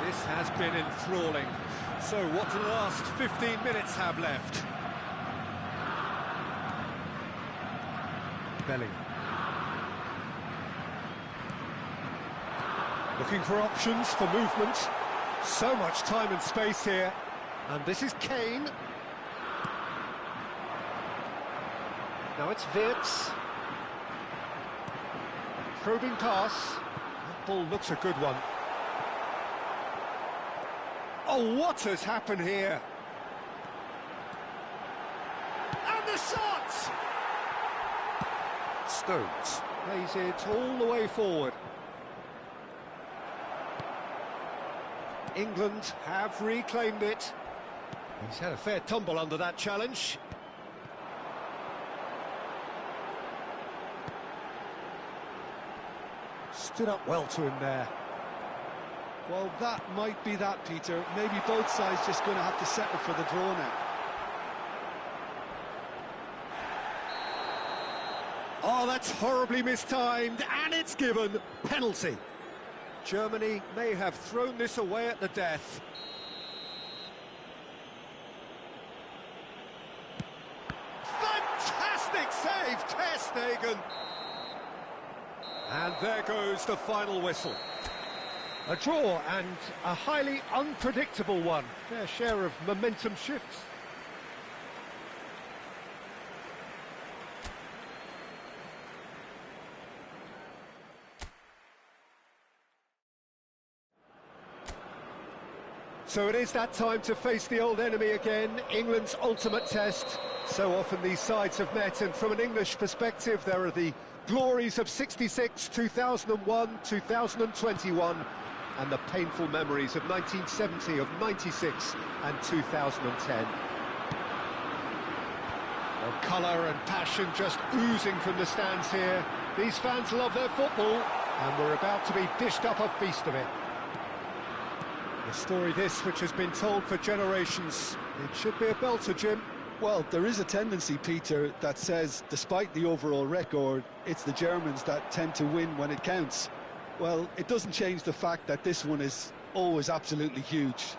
This has been enthralling. So what do the last 15 minutes have left? Bellingham. Looking for options for movement. So much time and space here. And this is Kane. Now it's Wirtz. Probing pass. That ball looks a good one. Oh, what has happened here? And the shot! Stones plays it all the way forward. England have reclaimed it. He's had a fair tumble under that challenge. Stood up well to him there. Well, that might be that, Peter. Maybe both sides just going to have to settle for the draw now. Oh, that's horribly mistimed, and it's given. Penalty. Germany may have thrown this away at the death. Fantastic save, Ter Stegen. And there goes the final whistle. A draw and a highly unpredictable one. Fair share of momentum shifts. So it is that time to face the old enemy again, England's ultimate test. So often these sides have met, and from an English perspective, there are the glories of '66, 2001, 2021, and the painful memories of 1970, of '96 and 2010. Well, colour and passion just oozing from the stands here. These fans love their football, and we're about to be dished up a feast of it. A story this which has been told for generations. It should be a belter, Jim. Well, there is a tendency, Peter, that says, despite the overall record, it's the Germans that tend to win when it counts. Well, it doesn't change the fact that this one is always absolutely huge.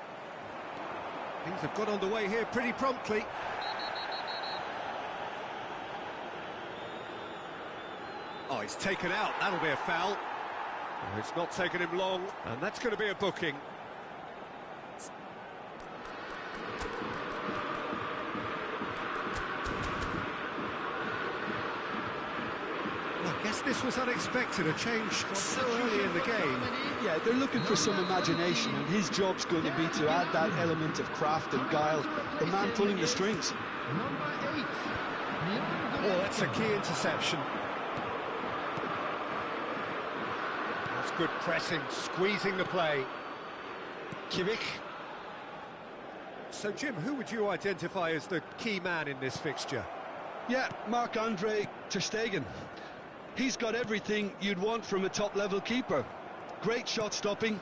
Things have got underway here pretty promptly. Oh, he's taken out. That'll be a foul. Oh, it's not taken him long, and that's going to be a booking. I guess this was unexpected, a change so early in the game. Yeah, they're looking for some imagination, and his job's going to be to add that element of craft and guile, the man pulling the strings. Number 8. Oh, that's a key interception. That's good pressing, squeezing the play. Kimmich. So, Jim, who would you identify as the key man in this fixture? Yeah, Marc-Andre ter Stegen. He's got everything you'd want from a top-level keeper. Great shot stopping,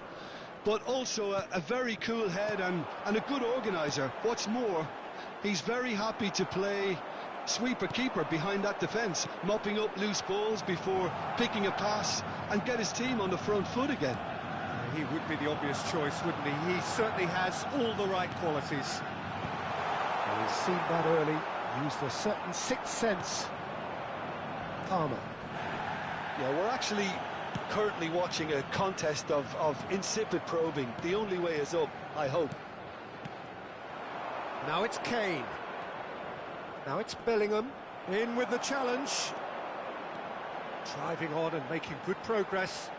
but also a very cool head and a good organiser. What's more, he's very happy to play sweeper-keeper behind that defence, mopping up loose balls before picking a pass and get his team on the front foot again. He would be the obvious choice, wouldn't he? He certainly has all the right qualities. And he's seen that early, used a certain sixth sense. Palmer. Yeah, we're actually currently watching a contest of insipid probing. The only way is up, I hope. Now it's Kane. Now it's Bellingham. In with the challenge. Driving on and making good progress.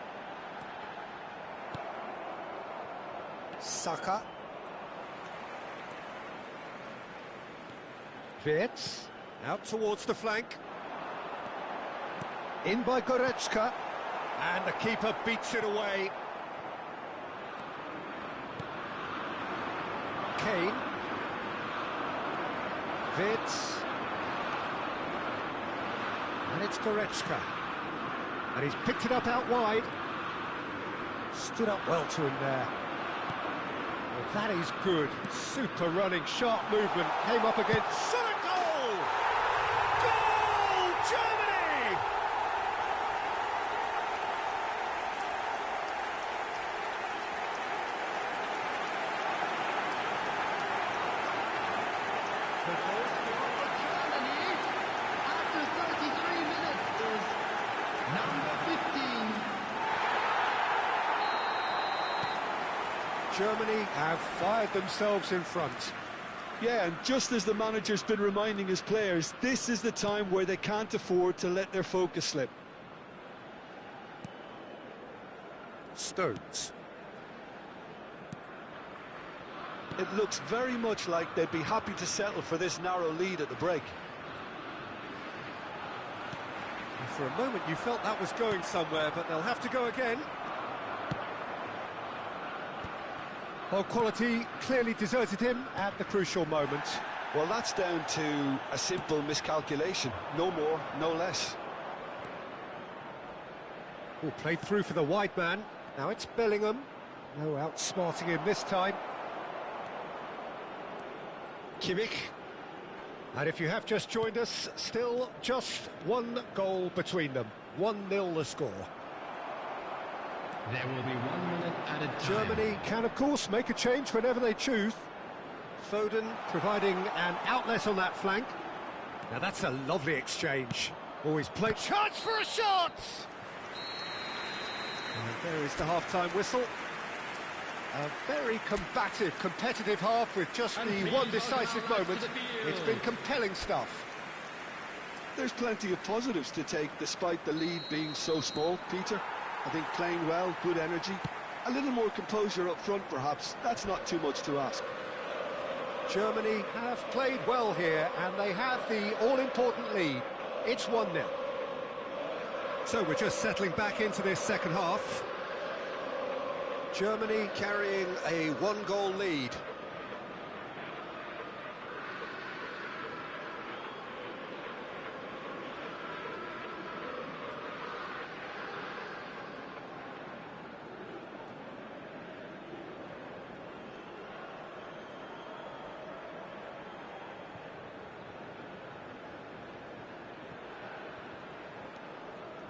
Saka. Wirtz. Out towards the flank. In by Goretzka. And the keeper beats it away. Kane. Wirtz. And it's Goretzka. And he's picked it up out wide. Stood up well to him there. Well, that is good. Super running, sharp movement. Came up against... Shot a goal! Goal! Germany! Germany have fired themselves in front. Yeah, and just as the manager's been reminding his players, this is the time where they can't afford to let their focus slip. Stones. It looks very much like they'd be happy to settle for this narrow lead at the break. And for a moment you felt that was going somewhere, but they'll have to go again. Well, quality clearly deserted him at the crucial moment. Well, that's down to a simple miscalculation. No more, no less. Oh, played through for the wide man. Now it's Bellingham. No outsmarting him this time. Kimmich. And if you have just joined us, still just one goal between them. 1-0 the score. There will be 1 minute at a time. Germany can, of course, make a change whenever they choose. Foden providing an outlet on that flank. Now that's a lovely exchange. Always played chance for a shot! And there is the half-time whistle. A very combative, competitive half with just the one decisive moment. It's been compelling stuff. There's plenty of positives to take despite the lead being so small, Peter. I think playing well, good energy, a little more composure up front perhaps, that's not too much to ask. Germany have played well here and they have the all-important lead. It's 1-0. So we're just settling back into this second half. Germany carrying a one-goal lead.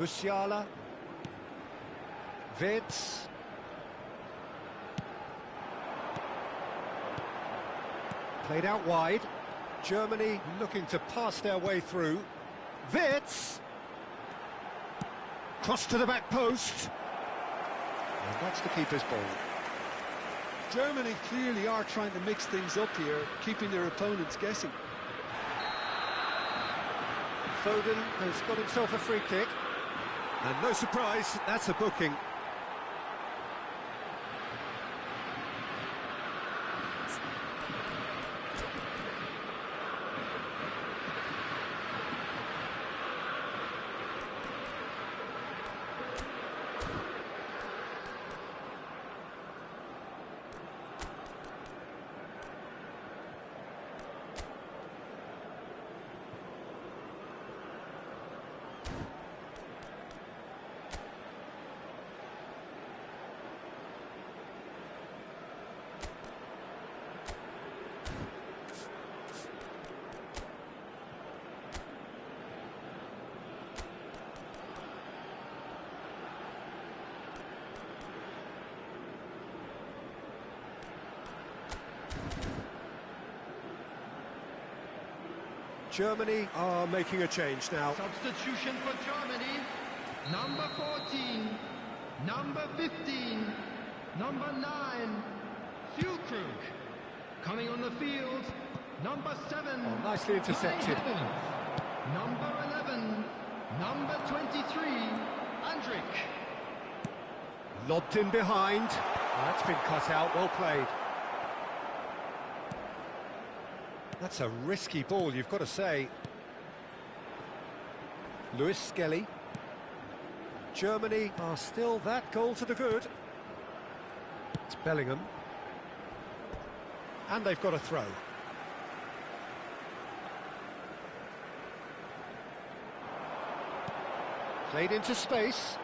Musiala. Wirtz. Played out wide. Germany looking to pass their way through. Wirtz. Cross to the back post. And that's the keeper's ball. Germany clearly are trying to mix things up here, keeping their opponents guessing. Foden has got himself a free kick. And no surprise, that's a booking. Germany are making a change now. Substitution for Germany. Number 14, number 15, number 9, Füllkrug. Coming on the field, number 7. Oh, nicely intercepted. Number 11, number 23, Andrich. Lobbed in behind. Oh, that's been cut out, well played. That's a risky ball, you've got to say. Lewis Skelly. Germany are still that goal to the good. It's Bellingham. And they've got a throw. Played into space.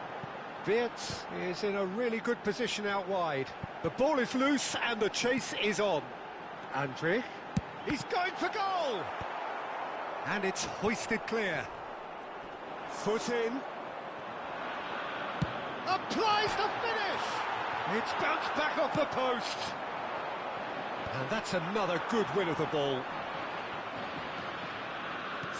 Wirtz is in a really good position out wide. The ball is loose and the chase is on. Andrich. He's going for goal! And it's hoisted clear. Foot in. Applies the finish! It's bounced back off the post. And that's another good win of the ball.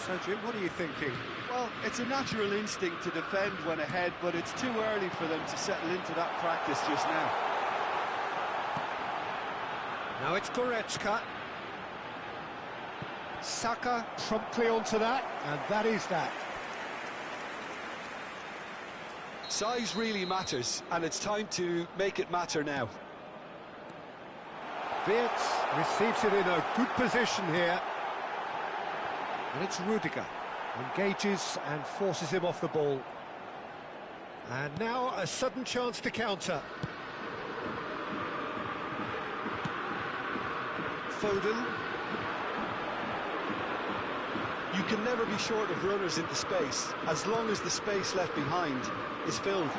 So, Jim, what are you thinking? Well, it's a natural instinct to defend when ahead, but it's too early for them to settle into that practice just now. Now it's Goretzka. Saka promptly onto that, and that is that. Size really matters, and it's time to make it matter now. Wirtz receives it in a good position here. And it's Rudiger. Engages and forces him off the ball. And now a sudden chance to counter. Foden. You can never be short of runners into space, as long as the space left behind is filled.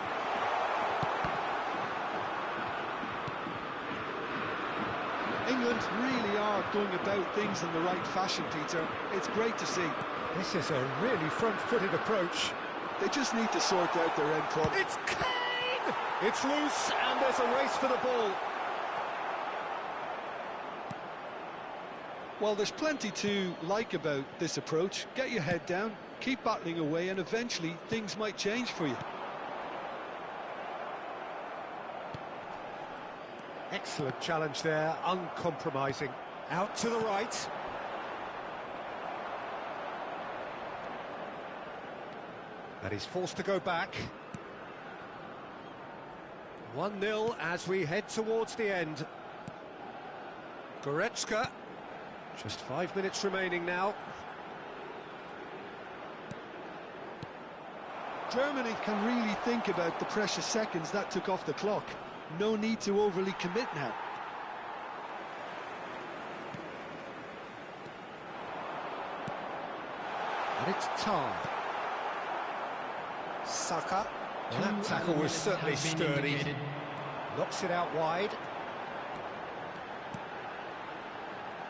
England really are going about things in the right fashion, Peter. It's great to see. This is a really front-footed approach. They just need to sort out their end product. It's Kane! It's loose, and there's a race for the ball. Well, there's plenty to like about this approach. Get your head down, keep battling away, and eventually things might change for you. Excellent challenge there, uncompromising. Out to the right. And he's forced to go back. 1-0 as we head towards the end. Goretzka. Just 5 minutes remaining now. Germany can really think about the precious seconds that took off the clock. No need to overly commit now. And it's Tar. Saka. Well, that tackle was certainly sturdy. Knocks it out wide.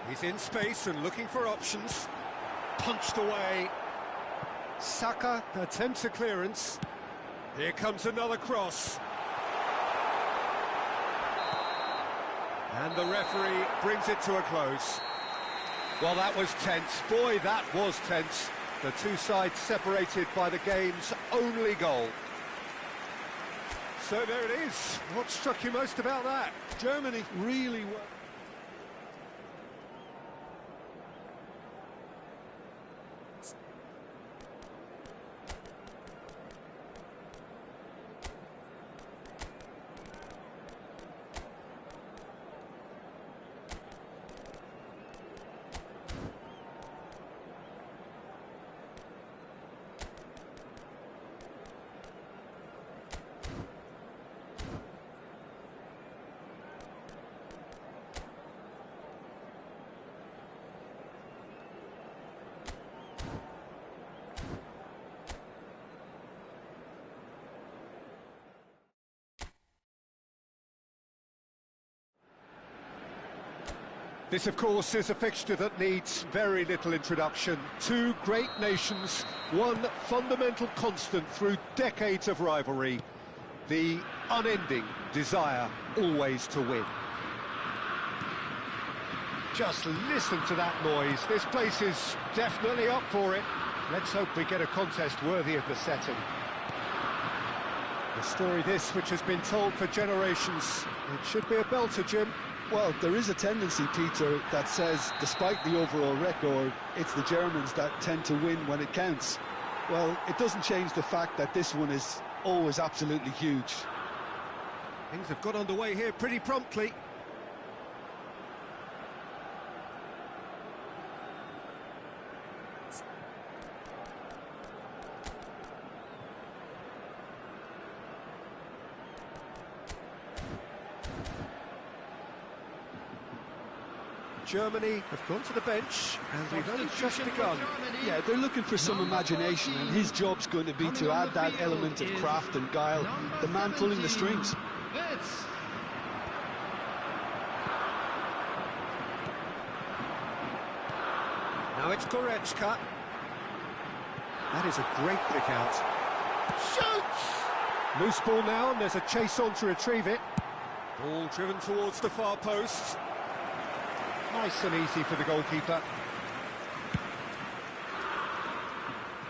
He's in space and looking for options. Punched away. Saka attempts a clearance. Here comes another cross. And the referee brings it to a close. Well, that was tense. Boy, that was tense. The two sides separated by the game's only goal. So there it is. What struck you most about that? Germany really well. This, of course, is a fixture that needs very little introduction. Two great nations, one fundamental constant through decades of rivalry, the unending desire always to win. Just listen to that noise. This place is definitely up for it. Let's hope we get a contest worthy of the setting. A story this which has been told for generations. It should be a belter, Jim. Well, there is a tendency, Peter, that says, despite the overall record, it's the Germans that tend to win when it counts. Well, it doesn't change the fact that this one is always absolutely huge. Things have got underway here pretty promptly. Germany have gone to the bench, and we've only just begun. Yeah, they're looking for some imagination, and his job's going to be to add that element of craft and guile, the man pulling the strings. Now it's Goretzka. That is a great pick out. Shoots! Loose ball now, and there's a chase on to retrieve it. Ball driven towards the far post. Nice and easy for the goalkeeper.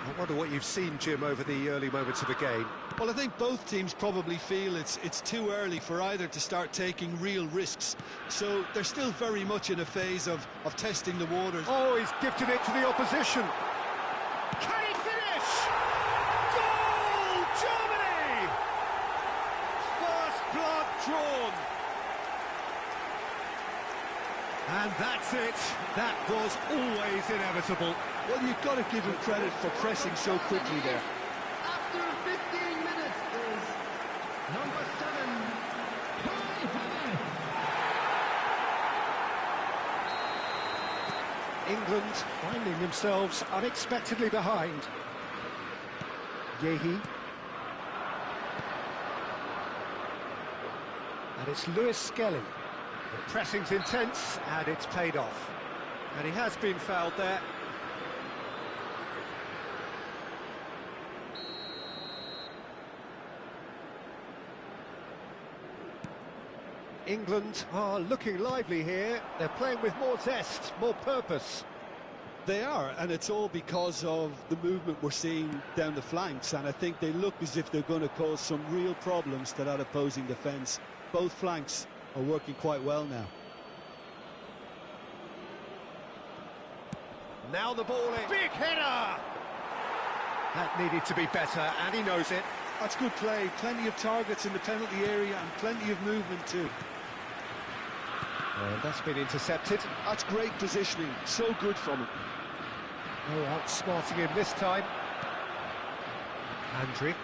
I wonder what you've seen, Jim, over the early moments of the game. Well, I think both teams probably feel it's too early for either to start taking real risks. So they're still very much in a phase of testing the waters. Oh, he's gifted it to the opposition. Can he finish? Goal, Germany! First blood drawn. And that's it. That was always inevitable. Well, you've got to give him credit for pressing so quickly there. After 15 minutes is number 7, Kai Havertz. England finding themselves unexpectedly behind. Yehi. And it's Lewis Skelly. The pressing's intense, and it's paid off. And he has been fouled there. England are looking lively here. They're playing with more zest, more purpose. They are, and it's all because of the movement we're seeing down the flanks, and I think they look as if they're going to cause some real problems to that opposing defence. Both flanks are working quite well now. Now the ball in. Big header! That needed to be better, and he knows it. That's good play. Plenty of targets in the penalty area and plenty of movement too. And that's been intercepted. That's great positioning. So good from him. Oh, outsmarting him this time. Andriy.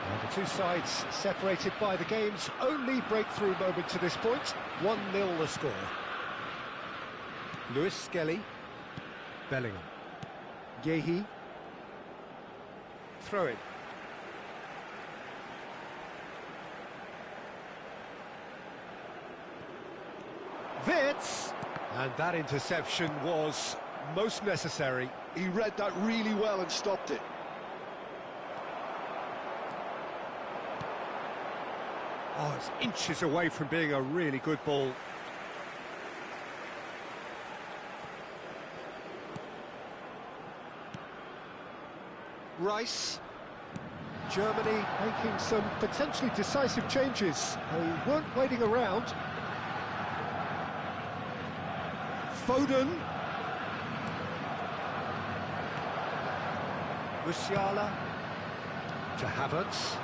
Now the two sides separated by the game's only breakthrough moment to this point. 1-0 the score. Lewis Skelly. Bellingham. Yehi. Throw in. Wirtz! And that interception was most necessary. He read that really well and stopped it. Oh, it's inches away from being a really good ball. Rice. Germany making some potentially decisive changes. They weren't waiting around. Foden. Musiala. To Havertz.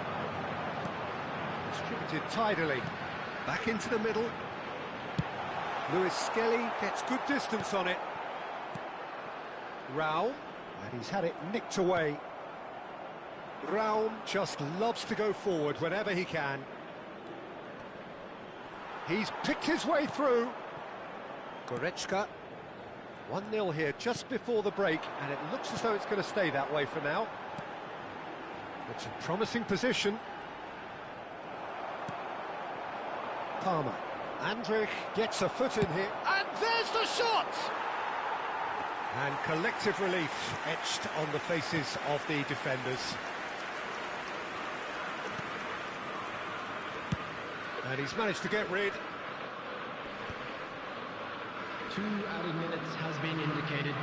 Distributed tidily. Back into the middle. Lewis Skelly gets good distance on it. Raul. And he's had it nicked away. Raul just loves to go forward whenever he can. He's picked his way through. Goretzka. 1-0 here just before the break, and it looks as though it's going to stay that way for now. It's a promising position. Palmer. Andrich gets a foot in here, and there's the shot! And collective relief etched on the faces of the defenders. And he's managed to get rid. 2 added minutes has been indicated.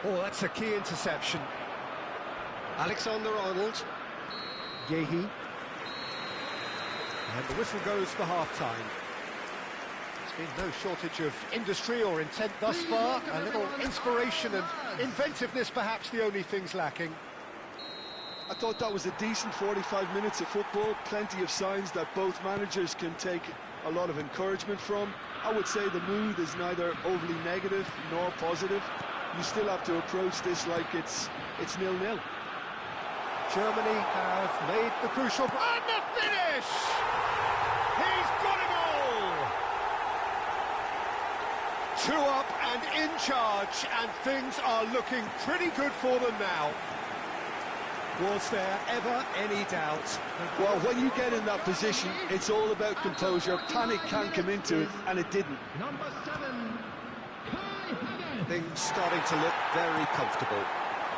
Oh, that's a key interception. Alexander-Arnold. Yehi. And the whistle goes for half-time. There's been no shortage of industry or intent thus far. A little inspiration and inventiveness, perhaps the only things lacking. I thought that was a decent 45 minutes of football, plenty of signs that both managers can take a lot of encouragement from. I would say the mood is neither overly negative nor positive. You still have to approach this like it's 0-0. Germany have made the crucial... And the finish! He's got it all! 2 up and in charge, and things are looking pretty good for them now. Was there ever any doubt? Well, when you get in that position, it's all about composure. Panic can come into it, and it didn't. Number 7, Kai Havertz. Things starting to look very comfortable.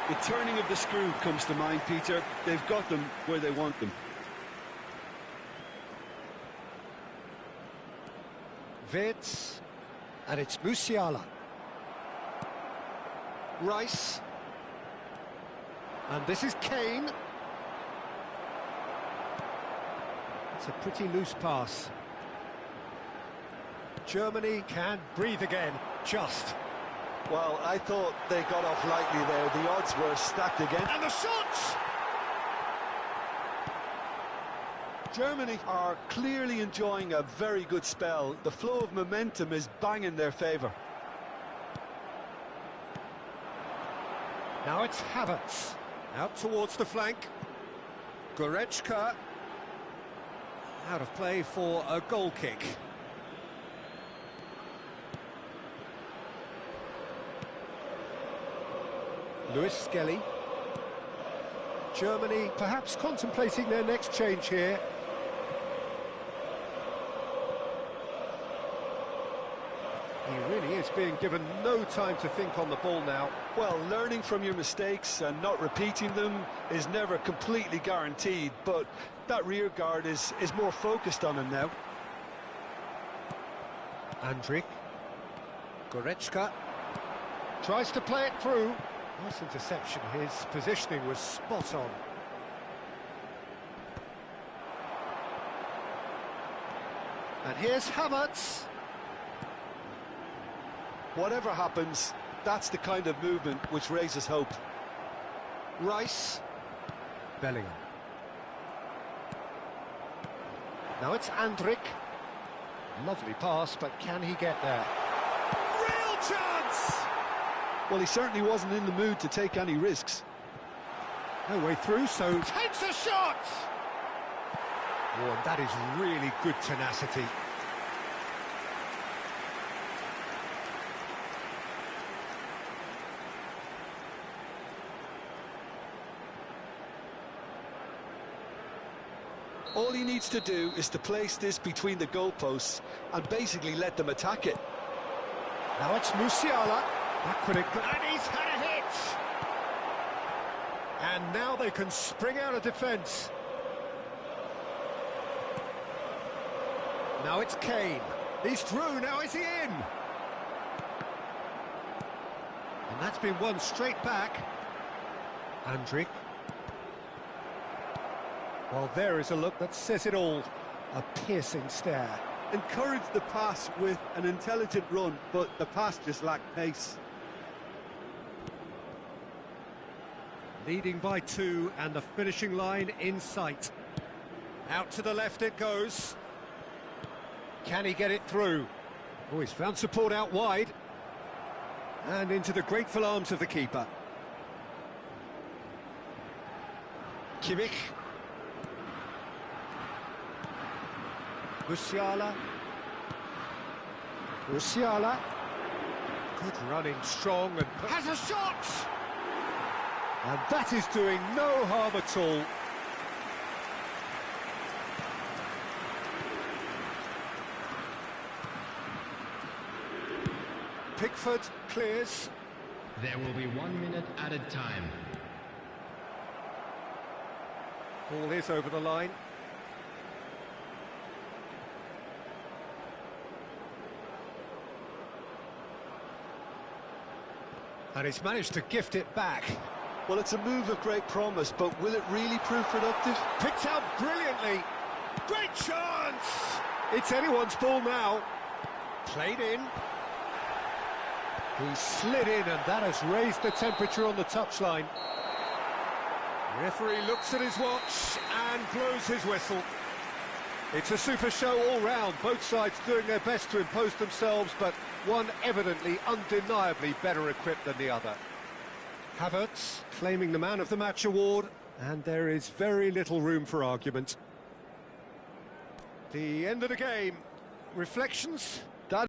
The turning of the screw comes to mind, Peter. They've got them where they want them. Wirtz, and it's Musiala. Rice. And this is Kane. It's a pretty loose pass. Germany can breathe again, just. Well, I thought they got off lightly there. The odds were stacked again. And the shots! Germany are clearly enjoying a very good spell. The flow of momentum is bang in their favour. Now it's Havertz. Out towards the flank. Goretzka. Out of play for a goal kick. Lewis Skelly. Germany perhaps contemplating their next change here. He really is being given no time to think on the ball now. Well, learning from your mistakes and not repeating them is never completely guaranteed, but that rear guard is more focused on him now. Andrich. Goretzka. Tries to play it through. Nice interception. His positioning was spot on. And here's Havertz. Whatever happens, that's the kind of movement which raises hope. Rice. Bellingham. Now it's Andrich. Lovely pass, but can he get there? Real chance! Well, he certainly wasn't in the mood to take any risks. No way through, so takes a shot! Oh, and that is really good tenacity. All he needs to do is to place this between the goalposts and basically let them attack it. Now it's Musiala. That could have... And he's had a hit! And now they can spring out of defence. Now it's Kane. He's through, now is he in? And that's been won straight back. Andrić. Well, there is a look that says it all. A piercing stare. Encouraged the pass with an intelligent run, but the pass just lacked pace. Leading by 2 and the finishing line in sight. Out to the left it goes. Can he get it through? Oh, he's found support out wide. And into the grateful arms of the keeper. Kimmich. Musiala. Musiala. Good running, strong, and has a shot! And that is doing no harm at all. Pickford clears. There will be 1 minute added time. Ball is over the line. And he's managed to gift it back. Well, it's a move of great promise, but will it really prove productive? Picked out brilliantly. Great chance! It's anyone's ball now. Played in. He slid in, and that has raised the temperature on the touchline. Referee looks at his watch and blows his whistle. It's a super show all round, both sides doing their best to impose themselves, but one evidently, undeniably better equipped than the other. Havertz claiming the Man of the Match award, and there is very little room for argument. The end of the game. Reflections?